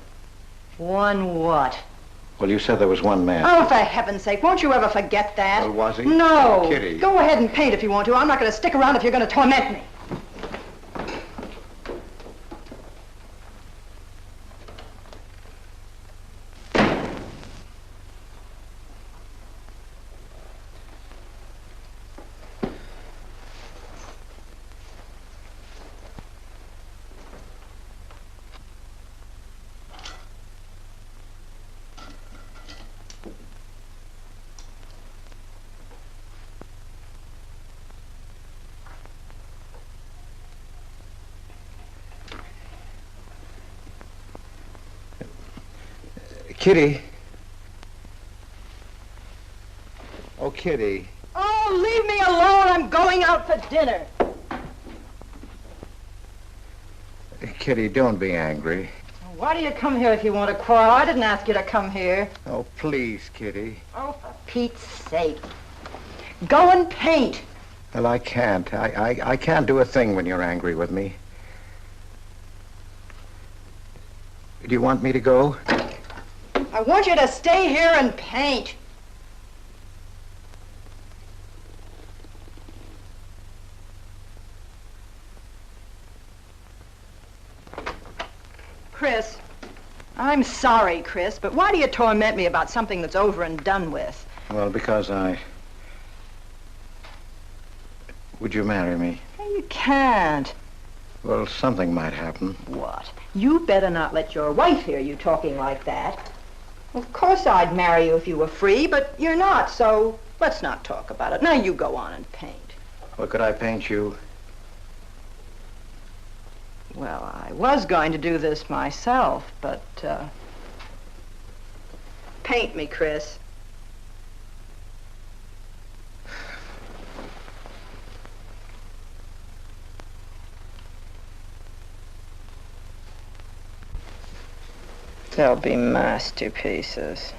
One what? Well, you said there was one man. Oh, for heaven's sake, won't you ever forget that? Well, was he? No. Oh, Kitty. Go ahead and paint if you want to. I'm not going to stick around if you're going to torment me. Kitty. Oh, Kitty. Oh, leave me alone. I'm going out for dinner. Kitty, don't be angry. Why do you come here if you want to quarrel? I didn't ask you to come here. Oh, please, Kitty. Oh, for Pete's sake. Go and paint. Well, I can't. I can't do a thing when you're angry with me. Do you want me to go? I want you to stay here and paint. Chris, I'm sorry, Chris, but why do you torment me about something that's over and done with? Well, because Would you marry me? You can't. Well, something might happen. What? You better not let your wife hear you talking like that. Of course I'd marry you if you were free, but you're not, so let's not talk about it. Now you go on and paint. Well, could I paint you? Well, I was going to do this myself, but, paint me, Chris. They'll be masterpieces.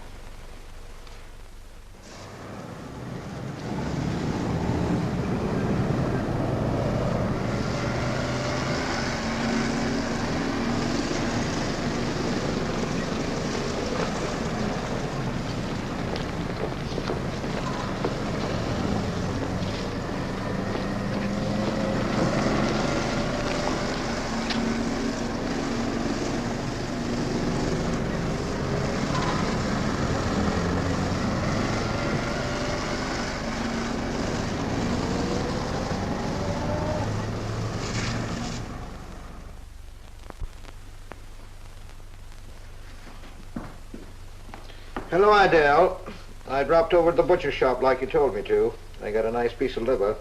Hello, Adele. I dropped over to the butcher shop like you told me to. I got a nice piece of liver.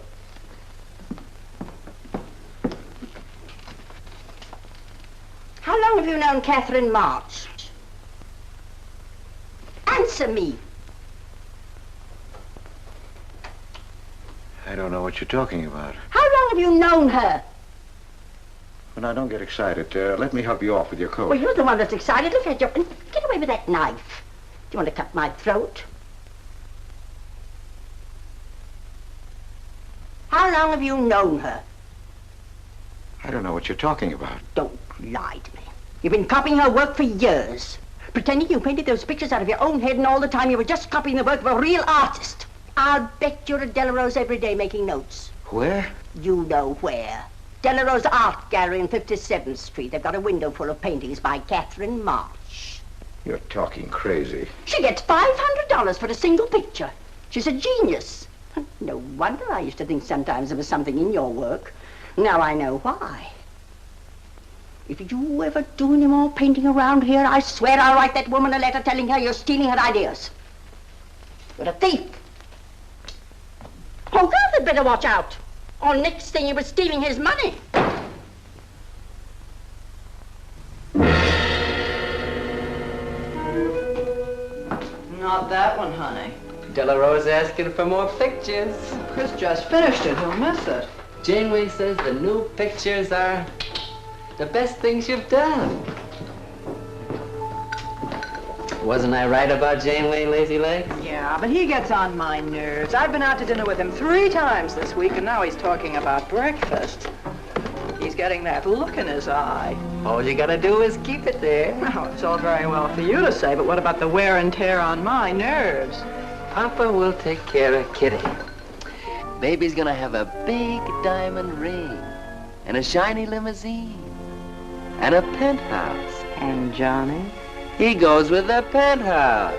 long have you known Catherine March? Answer me. I don't know what you're talking about. How long have you known her? Well, now, don't get excited. Let me help you off with your coat. Well, you're the one that's excited. Look at you. Get away with that knife. Do you want to cut my throat? How long have you known her? I don't know what you're talking about. Don't lie to me. You've been copying her work for years. Pretending you painted those pictures out of your own head, and all the time you were just copying the work of a real artist. I'll bet you're at Delarose every day making notes. Where? You know where. Delarose Art Gallery on 57th Street. They've got a window full of paintings by Catherine March. You're talking crazy. She gets $500 for a single picture. She's a genius. No wonder I used to think sometimes there was something in your work. Now I know why. If you ever do any more painting around here, I swear I'll write that woman a letter telling her you're stealing her ideas. You're a thief. Oh, God, they'd better watch out. Or next thing you were stealing his money. Not that one, honey. Delarose asking for more pictures. Chris just finished it. He'll miss it. Janeway says the new pictures are the best things you've done. Wasn't I right about Janeway, Lazy Legs? Yeah, but he gets on my nerves. I've been out to dinner with him 3 times this week, and now he's talking about breakfast. He's getting that look in his eye. All you gotta do is keep it there. Well, it's all very well for you to say, but what about the wear and tear on my nerves? Papa will take care of Kitty. Baby's gonna have a big diamond ring, and a shiny limousine, and a penthouse. And Johnny? He goes with the penthouse.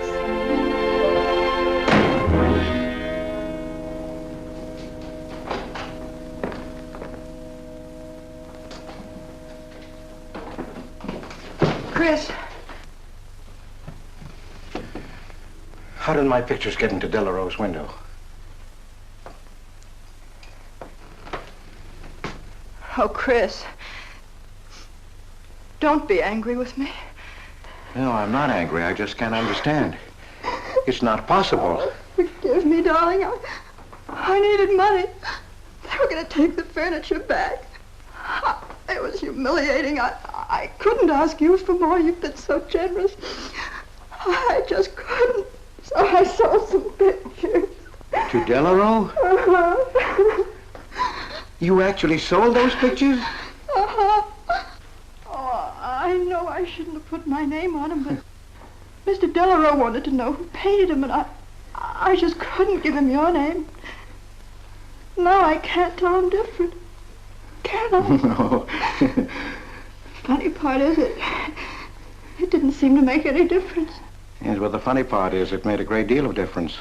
Chris. How did my pictures get into Delarose's window? Oh, Chris. Don't be angry with me. No, I'm not angry. I just can't understand. It's not possible. Forgive me, darling. I needed money. They were going to take the furniture back. It was humiliating. I couldn't ask you for more. You've been so generous. I just couldn't. So I sold some pictures. To Delarose? Uh-huh. You actually sold those pictures? Uh-huh. Oh, I know I shouldn't have put my name on them, but Mr. Delarose wanted to know who painted them, and I just couldn't give him your name. Now I can't tell him different. Can I? No. Funny part is it didn't seem to make any difference. Yes, well, the funny part is it made a great deal of difference.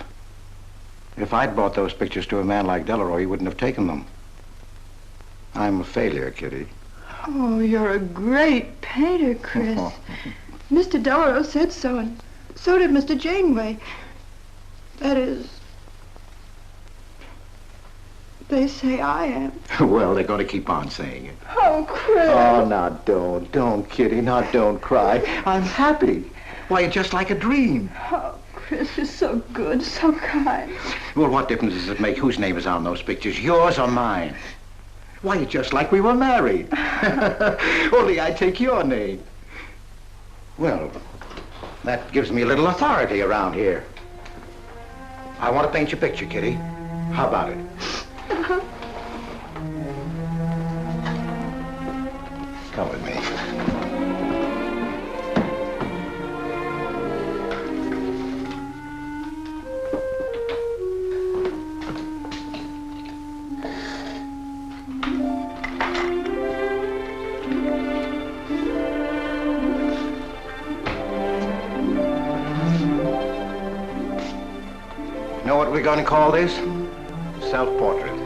If I'd bought those pictures to a man like Delarose, he wouldn't have taken them. I'm a failure, Kitty. Oh, you're a great painter, Chris. Mr. Delarose said so, and so did Mr. Janeway. That is, they say I am. Well, they're going to keep on saying it. Oh, Chris. Oh, now don't, Kitty. Now don't cry. I'm happy. Why, it's just like a dream. Oh, Chris, you're so good, so kind. Well, what difference does it make whose name is on those pictures, yours or mine? Why, it's just like we were married. Only I take your name. Well, that gives me a little authority around here. I want to paint your picture, Kitty. How about it? Come with me. Know what we're going to call this? Self-portrait.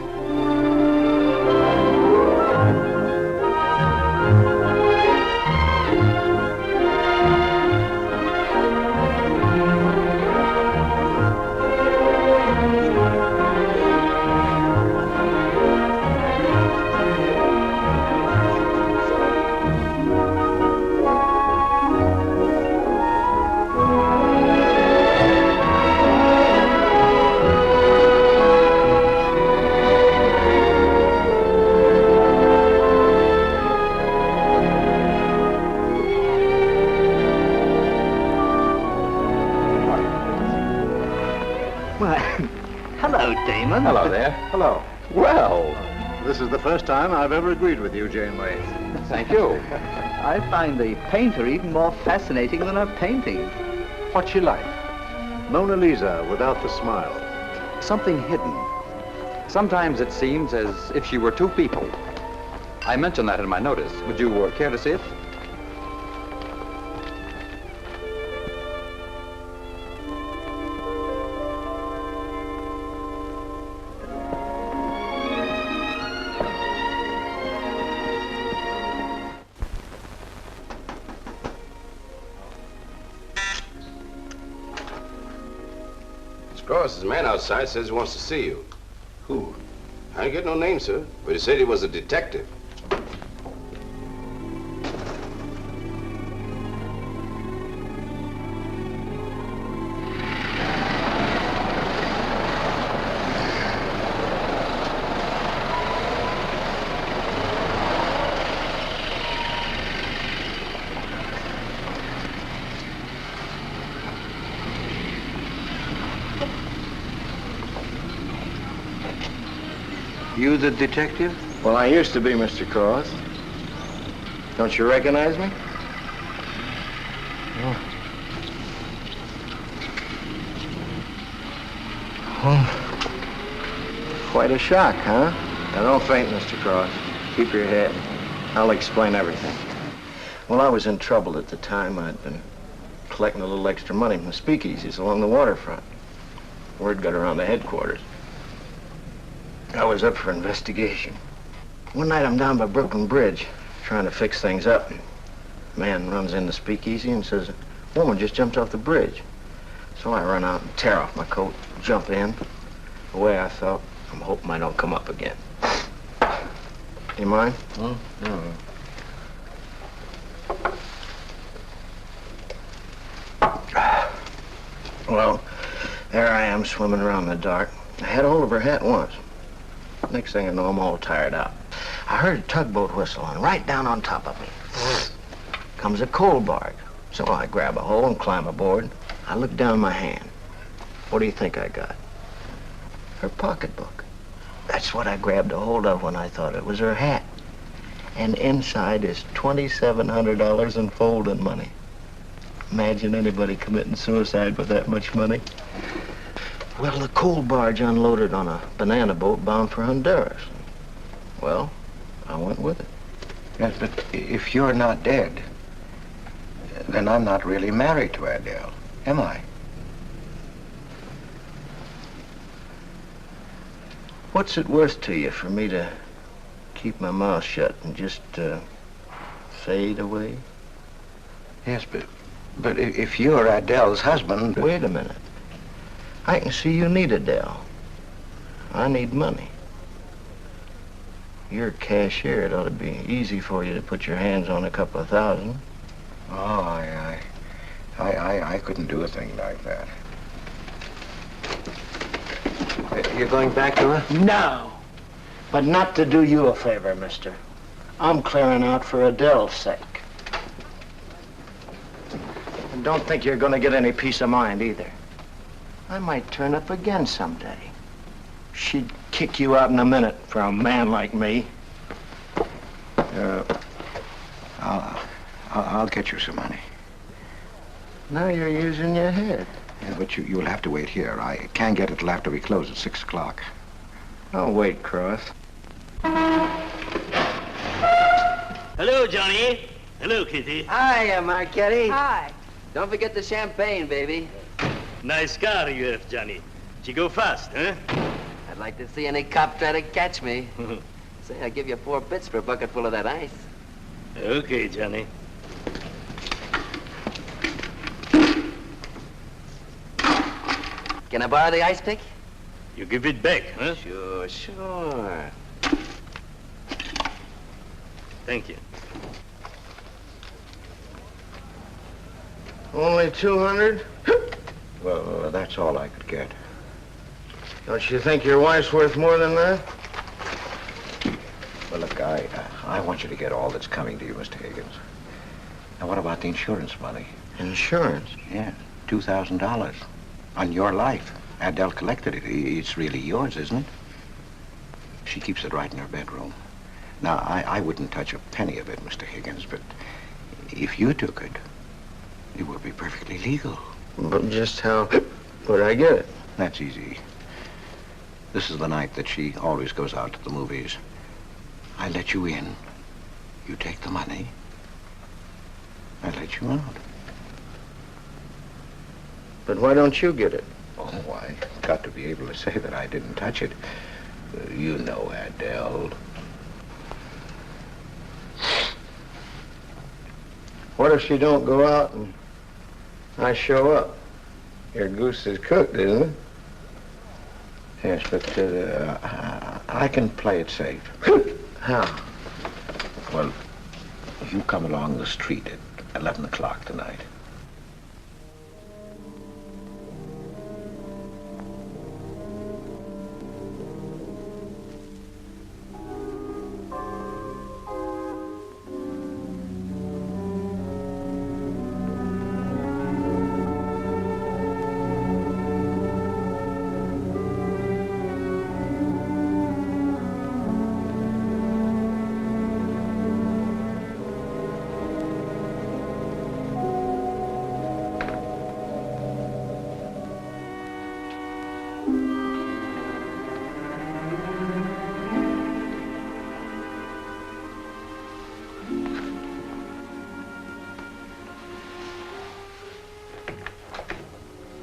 Hello there. Hello. Well, This is the first time I've ever agreed with you, Janeway. thank you. I find the painter even more fascinating than her painting. What's she like? Mona Lisa without the smile. Something hidden. Sometimes it seems as if she were two people. I mentioned that in my notice. Would you care to see it? Cross, the man outside says he wants to see you. Who? I didn't get no name, sir, but he said he was a detective. You the detective? Well, I used to be, Mr. Cross. Don't you recognize me? Quite a shock, huh? Now, don't faint, Mr. Cross. Keep your head. I'll explain everything. Well, I was in trouble at the time. I'd been collecting a little extra money from the speakeasies along the waterfront. Word got around to headquarters. I was up for investigation. One night I'm down by Brooklyn Bridge trying to fix things up. A man runs in the speakeasy and says, a woman just jumped off the bridge. So I run out and tear off my coat, jump in. The way I felt, I'm hoping I don't come up again. You mind? No. Well, there I am swimming around in the dark. I had hold of her hat once. Next thing I know, I'm all tired out. I heard a tugboat whistle on right down on top of me. Comes a coal barge. So I grab a hole and climb aboard. I look down my hand. What do you think I got? Her pocketbook. That's what I grabbed a hold of when I thought it was her hat. And inside is $2,700 in folding money. Imagine anybody committing suicide with that much money. Well, the coal barge unloaded on a banana boat bound for Honduras. Well, I went with it. Yes, but if you're not dead, then I'm not really married to Adele, am I? What's it worth to you for me to keep my mouth shut and just fade away? Yes, but if you're Adele's husband... Wait a minute. I can see you need Adele. I need money. You're a cashier. It ought to be easy for you to put your hands on a couple of thousand. Oh, I couldn't do a thing like that. You're going back to her? No. But not to do you a favor, mister. I'm clearing out for Adele's sake. And don't think you're going to get any peace of mind either. I might turn up again someday. She'd kick you out in a minute for a man like me. I'll get you some money. Now you're using your head. Yeah, but you'll have to wait here. I can't get it till after we close at 6 o'clock. I'll wait, Cross. Hello, Johnny. Hello, Kitty. Hi, Marquetti. Hi. Don't forget the champagne, baby. Nice car you have, Johnny. She go fast, huh? I'd like to see any cop try to catch me. Say, I'll give you 4 bits for a bucket full of that ice. Okay, Johnny. Can I borrow the ice pick? You give it back, huh? Sure. Thank you. Only 200? Well, that's all I could get. Don't you think your wife's worth more than that? Well, look, I want you to get all that's coming to you, Mr. Higgins. Now, what about the insurance money? Insurance? Yeah, $2,000. On your life. Adele collected it. It's really yours, isn't it? She keeps it right in her bedroom. Now, I wouldn't touch a penny of it, Mr. Higgins, but if you took it, it would be perfectly legal. But just how would I get it? That's easy. This is the night that she always goes out to the movies. I let you in. You take the money. I let you out. But why don't you get it? Oh, I got to be able to say that I didn't touch it. You know, Adele. What if she don't go out and I show up? Your goose is cooked, isn't it? Yes, but I can play it safe. How? Well, you come along the street at 11 o'clock tonight.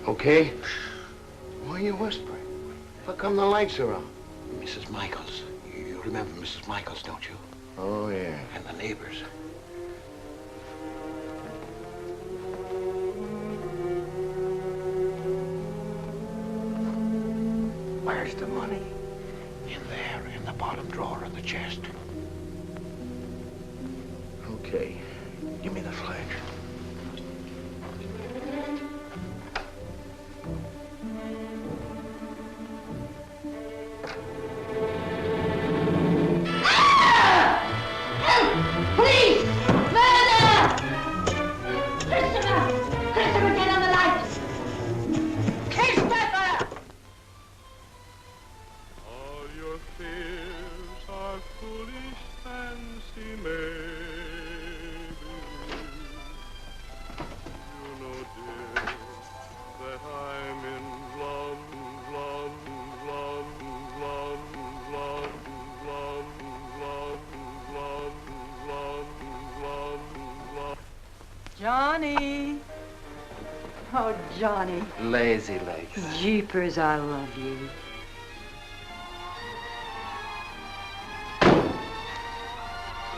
Okay? Why are you whispering? How come the lights are on? Mrs. Michaels. You remember Mrs. Michaels, don't you? Oh, yeah. And the neighbors. Where's the money? In there, in the bottom drawer of the chest. Okay. Give me the flash. Please! Murder! Christopher! Christopher, get on the lights! Christopher! All your fears are foolish fancy, maybe. You know, dear, that I'm in love, love, love, love, love, love, love, love, love, love, love. Johnny. Oh, Johnny. Lazy legs. Jeepers, I love you.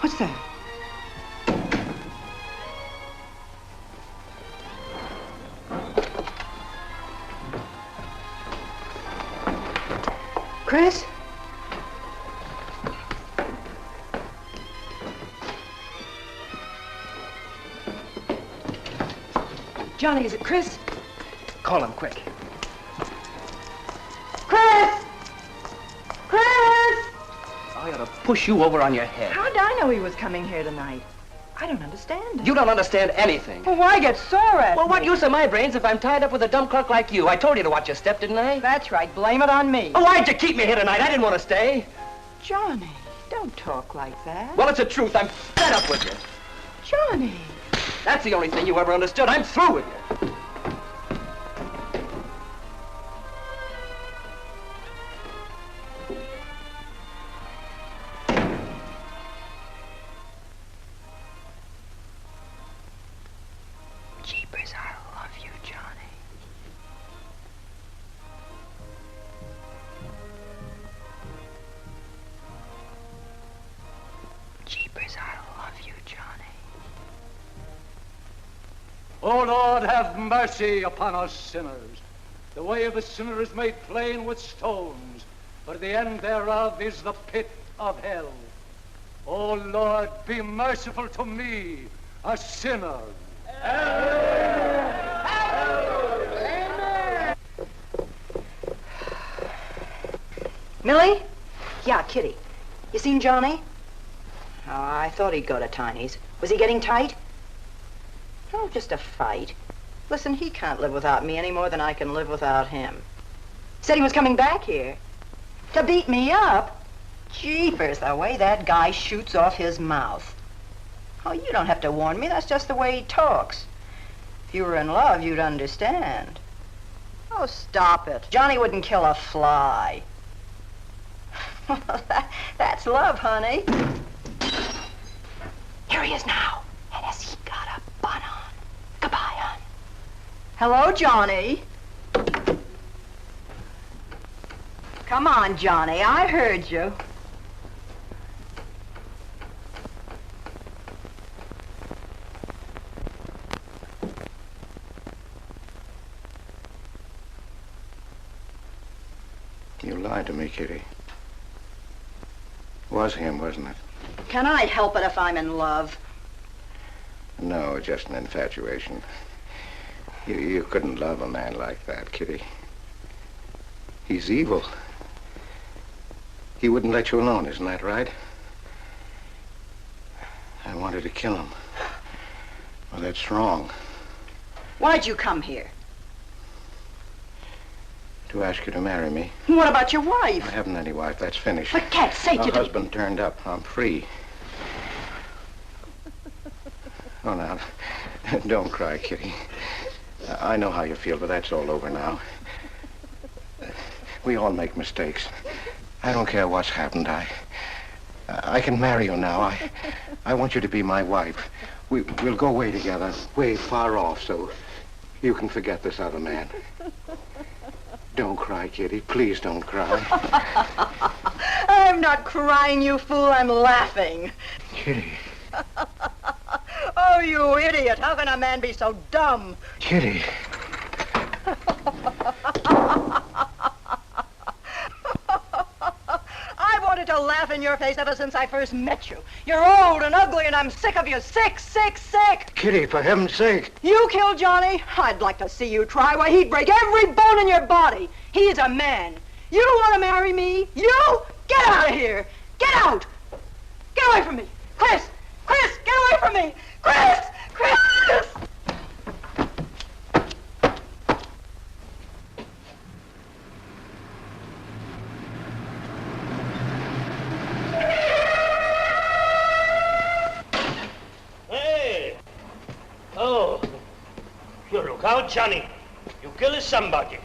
What's that? Chris? Johnny, is it Chris? Call him quick. Chris! Chris! I ought to push you over on your head. How'd I know he was coming here tonight? I don't understand. You don't understand anything. Well, why get sore at Well, what me? use are my brains if I'm tied up with a dumb clerk like you? I told you to watch your step, didn't I? That's right. Blame it on me. Oh, why'd you keep me here tonight? I didn't want to stay. Johnny, don't talk like that. Well, it's the truth. I'm fed up with you. Johnny. That's the only thing you ever understood. I'm through with you. Jeepers, I love you, Johnny. Jeepers, I love you, Johnny. O Lord, have mercy upon us sinners. The way of the sinner is made plain with stones, but the end thereof is the pit of hell. O Lord, be merciful to me, a sinner. Millie? Yeah, Kitty. You seen Johnny? Oh, I thought he'd go to Tiny's. Was he getting tight? Oh, just a fight. Listen, he can't live without me any more than I can live without him. Said he was coming back here. To beat me up? Jeepers, the way that guy shoots off his mouth. Oh, you don't have to warn me. That's just the way he talks. If you were in love, you'd understand. Oh, stop it. Johnny wouldn't kill a fly. That's love, honey. Here he is now. And has he got a bun on? Goodbye, hon. Hello, Johnny. Come on, Johnny. I heard you. You lied to me, Kitty. It was him, wasn't it? Can I help it if I'm in love? No, just an infatuation. You couldn't love a man like that, Kitty. He's evil. He wouldn't let you alone, isn't that right? I wanted to kill him. Well, that's wrong. Why'd you come here? To ask you to marry me. What about your wife? I haven't any wife. That's finished. For cat's sake, My you husband turned up. I'm free. Oh, now, don't cry, Kitty. I know how you feel, but that's all over now. We all make mistakes. I don't care what's happened. I can marry you now. I want you to be my wife. We'll go away together, way far off, so you can forget this other man. Don't cry, Kitty. Please don't cry. I'm not crying, you fool. I'm laughing. Kitty. Oh, you idiot. How can a man be so dumb? Kitty. I wanted to laugh in your face ever since I first met you. You're old and ugly, and I'm sick of you. Sick, sick, sick. Kitty, for heaven's sake. You killed Johnny? I'd like to see you try. Why, he'd break every bone in your body. He's a man. You don't want to marry me? You? Get out of here. Get out. Get away from me. Chris! Chris, get away from me. Chris! Chris! Hey! Oh, you look out, Johnny. You kill somebody.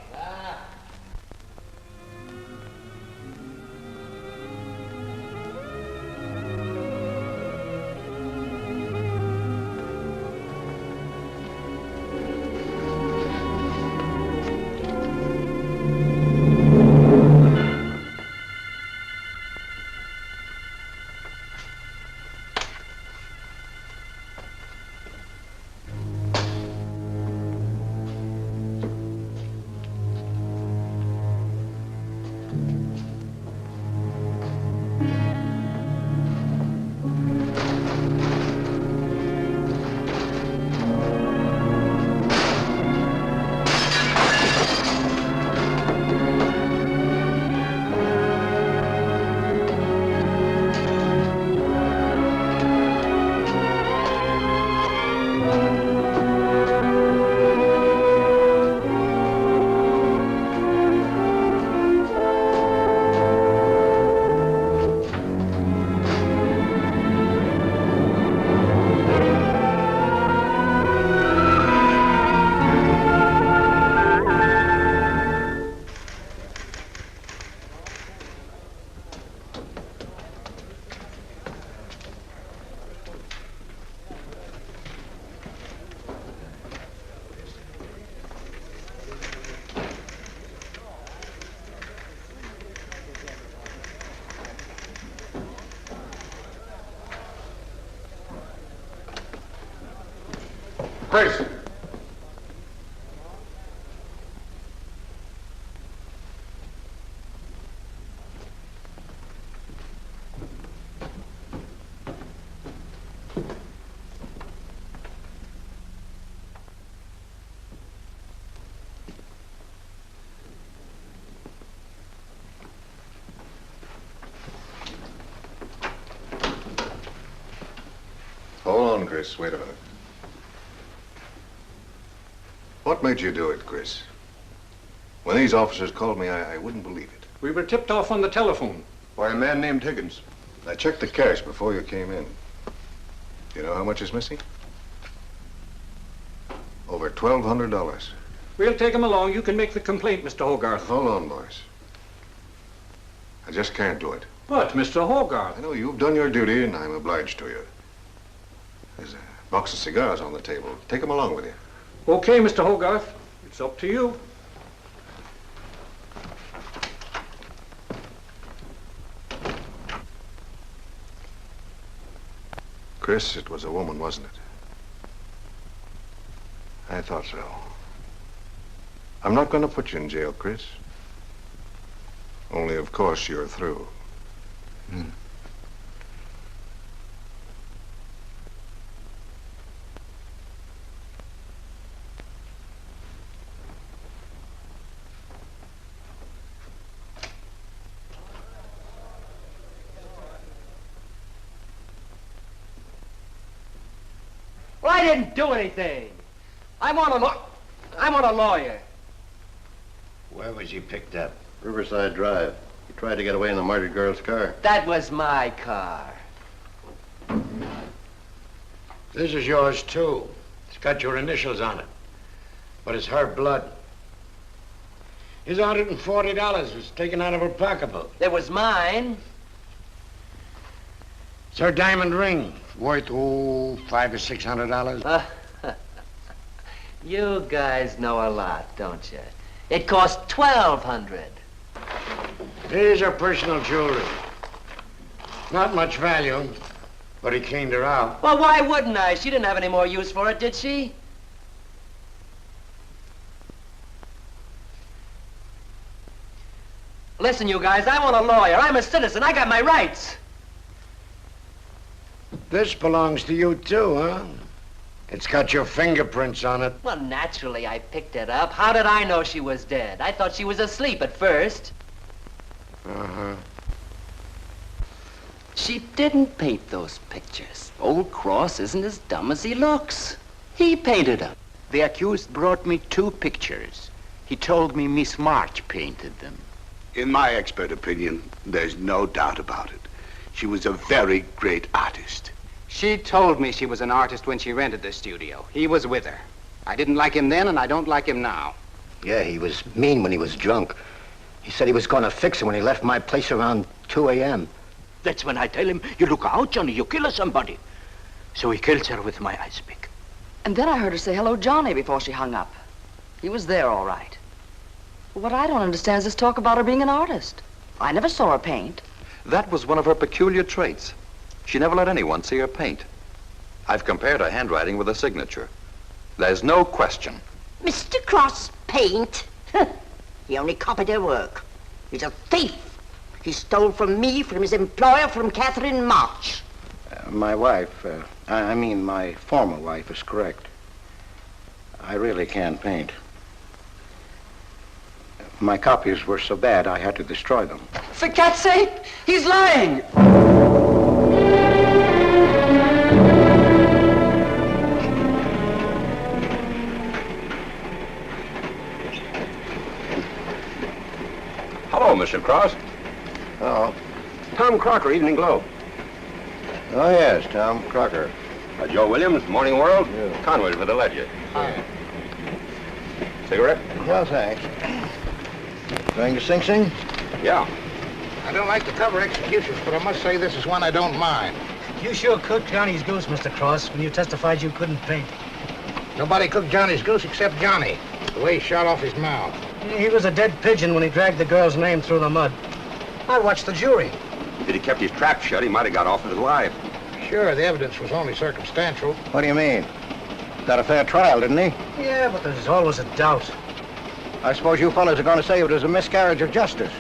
Chris. Hold on, Chris. Wait a minute. What made you do it, Chris? When these officers called me, I wouldn't believe it. We were tipped off on the telephone. Why, a man named Higgins. I checked the cash before you came in. You know how much is missing? Over $1,200. We'll take him along. You can make the complaint, Mr. Hogarth. Hold on, boys. I just can't do it. What, Mr. Hogarth? I know you've done your duty, and I'm obliged to you. There's a box of cigars on the table. Take them along with you. Okay, Mr. Hogarth. It's up to you. Chris, it was a woman, wasn't it? I thought so. I'm not going to put you in jail, Chris. Only, of course, you're through. Well, I didn't do anything. I want a lawyer. Where was he picked up? Riverside Drive. He tried to get away in the murdered girl's car. That was my car. This is yours, too. It's got your initials on it. But it's her blood. His $140 was taken out of her pocketbook. It was mine. It's her diamond ring, worth, $500 or $600. You guys know a lot, don't you? It cost $1,200. Here's her personal jewelry. Not much value, but he cleaned her out. Well, why wouldn't I? She didn't have any more use for it, did she? Listen, you guys, I want a lawyer. I'm a citizen. I got my rights. This belongs to you, too, huh? It's got your fingerprints on it. Well, naturally, I picked it up. How did I know she was dead? I thought she was asleep at first. Uh-huh. She didn't paint those pictures. Old Cross isn't as dumb as he looks. He painted them. The accused brought me 2 pictures. He told me Miss March painted them. In my expert opinion, there's no doubt about it. She was a very great artist. She told me she was an artist when she rented the studio. He was with her. I didn't like him then, and I don't like him now. Yeah, he was mean when he was drunk. He said he was going to fix her when he left my place around 2 a.m. That's when I tell him, you look out, Johnny, you kill somebody. So he kills her with my ice pick. And then I heard her say hello, Johnny, before she hung up. He was there, all right. What I don't understand is this talk about her being an artist. I never saw her paint. That was one of her peculiar traits. She never let anyone see her paint. I've compared her handwriting with her signature. There's no question. Mr. Cross paint? He only copied her work. He's a thief. He stole from me, from his employer, from Catherine March. My wife, I mean my former wife, is correct. I really can't paint. My copies were so bad I had to destroy them. For cat's sake, he's lying! Hello, Mr. Cross. Oh. Tom Crocker, Evening Globe. Oh, yes, Tom Crocker. Joe Williams, Morning World. Yeah. Conway for the Ledger. Cigarette? No, thanks. Going to Sing Sing? Yeah. I don't like to cover executions, but I must say this is one I don't mind. You sure cooked Johnny's goose, Mr. Cross, when you testified you couldn't paint. Nobody cooked Johnny's goose except Johnny. The way he shot off his mouth. He was a dead pigeon when he dragged the girl's name through the mud. I watched the jury. If he'd kept his trap shut, he might have got off with his life. Sure, the evidence was only circumstantial. What do you mean? Got a fair trial, didn't he? Yeah, but there's always a doubt. I suppose you fellas are going to say it was a miscarriage of justice.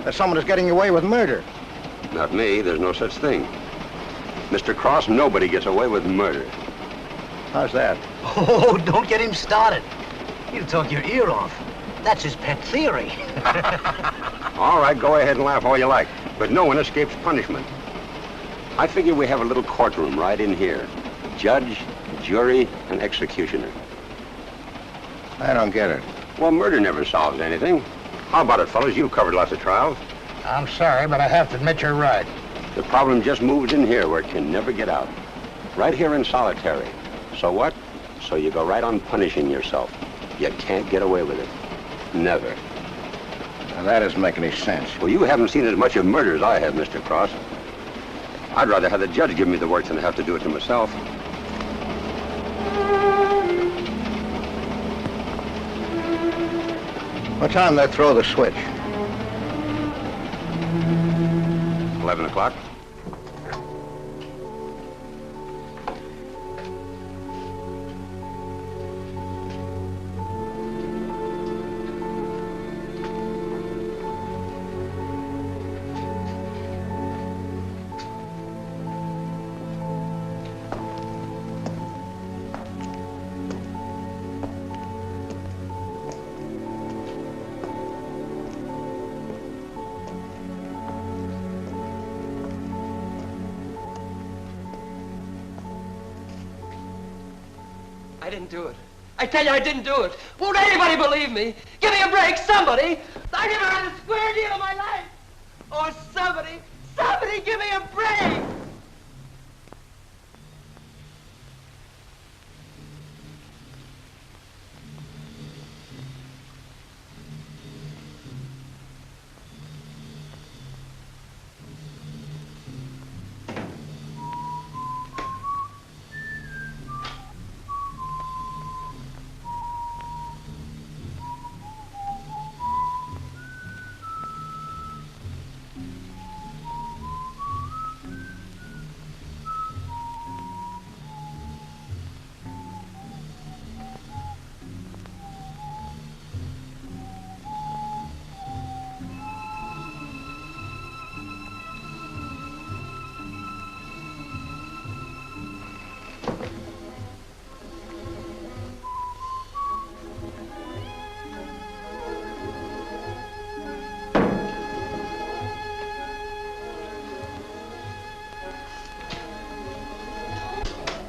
That someone is getting away with murder. Not me. There's no such thing. Mr. Cross, nobody gets away with murder. How's that? Oh, don't get him started. He'll talk your ear off. That's his pet theory. All right, go ahead and laugh all you like, but no one escapes punishment. I figure we have a little courtroom right in here. Judge, jury, and executioner. I don't get it. Well, murder never solves anything. How about it, fellas? You've covered lots of trials. I'm sorry, but I have to admit you're right. The problem just moved in here where it can never get out. Right here in solitary. So what? So you go right on punishing yourself. You can't get away with it. Never. Now, that doesn't make any sense. Well, you haven't seen as much of murder as I have, Mr. Cross. I'd rather have the judge give me the work than have to do it to myself. What time they throw the switch? 11 o'clock. I didn't do it. I tell you, I didn't do it. Won't anybody believe me? Give me a break, somebody. I never had a square deal in my life. Or somebody give me a break.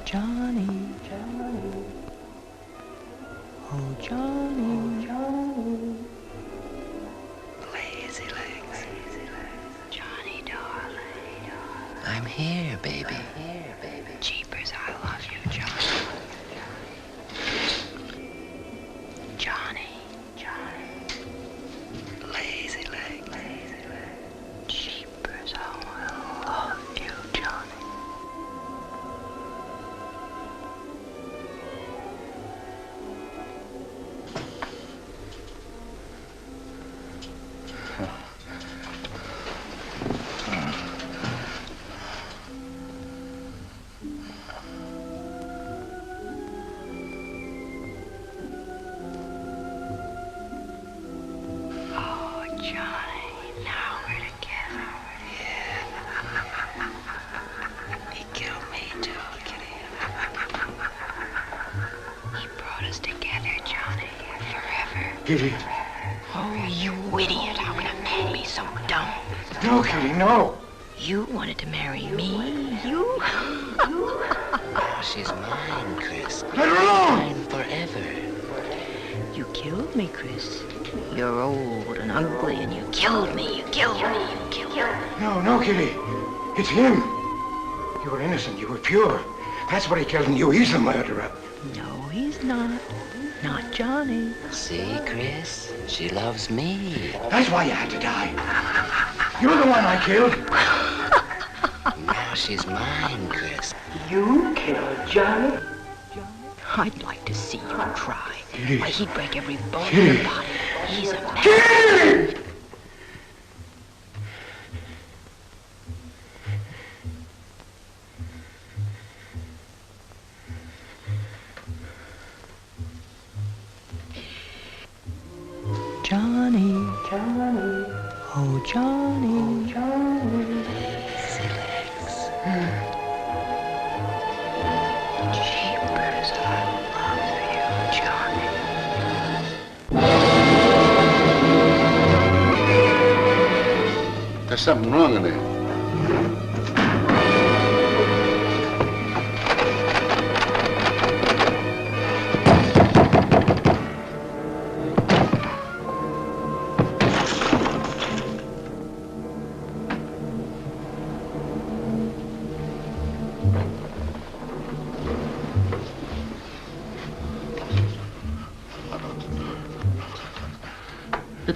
Johnny, Johnny, oh Johnny, Johnny, Lazy legs. Johnny, darling. I'm here, baby. Jeepers, I love you, Johnny. Johnny, Johnny. Lazy legs. Jeepers, I love you, Johnny. Kitty. Oh, you idiot. How can a man be so dumb? No, Kitty, no. You wanted to marry me. You? Oh, she's mine, Chris. Let her alone! Mine forever. You killed me, Chris. You're old and ugly, and you killed me. You killed me. You killed me. No, Kitty. It's him. You were innocent. You were pure. That's what he killed in you. He's the murderer. No, he's not. Not Johnny. See, Chris? She loves me. That's why you had to die. You're the one I killed. Now she's mine, Chris. You killed Johnny? I'd like to see you try. Kitty. Why, he'd break every bone in Kitty. your body. He's a man. Kitty! Johnny, Johnny, oh Johnny, Johnny. Lazy legs. Jeepers, I love you, Johnny. There's something wrong in there.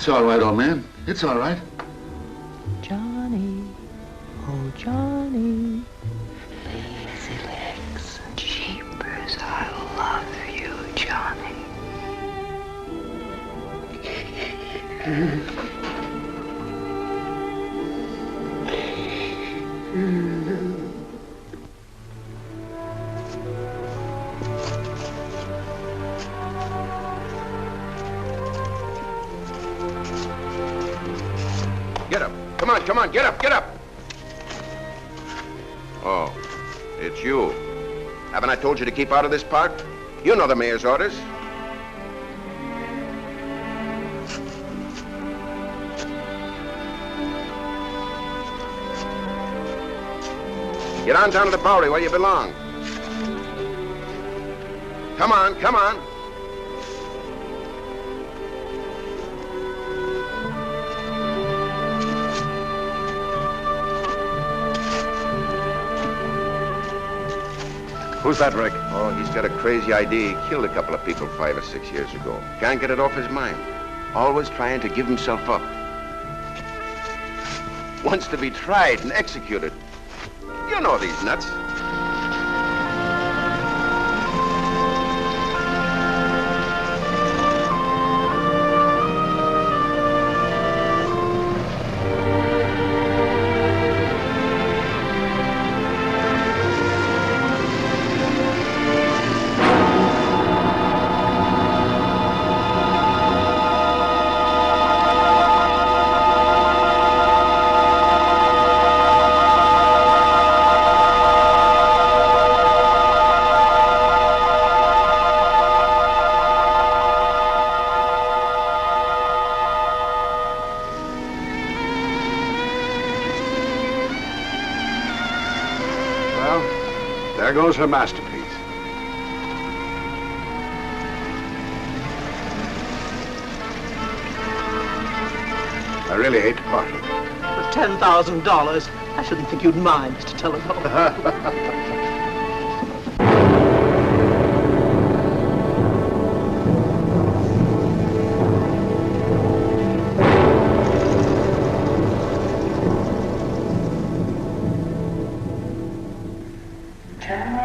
It's all right, old man. It's all right. Johnny, oh Johnny. Lazy legs, jeepers, I love you, Johnny. Get up. Come on, get up, get up. Oh, it's you. Haven't I told you to keep out of this park? You know the mayor's orders. Get on down to the Bowery where you belong. Come on, come on. Who's that, Rick? Oh, he's got a crazy idea. He killed a couple of people 5 or 6 years ago. Can't get it off his mind. Always trying to give himself up. Wants to be tried and executed. You know these nuts. There goes her masterpiece. I really hate to part with it. For $10,000, I shouldn't think you'd mind, Mr. Telephone. Johnny.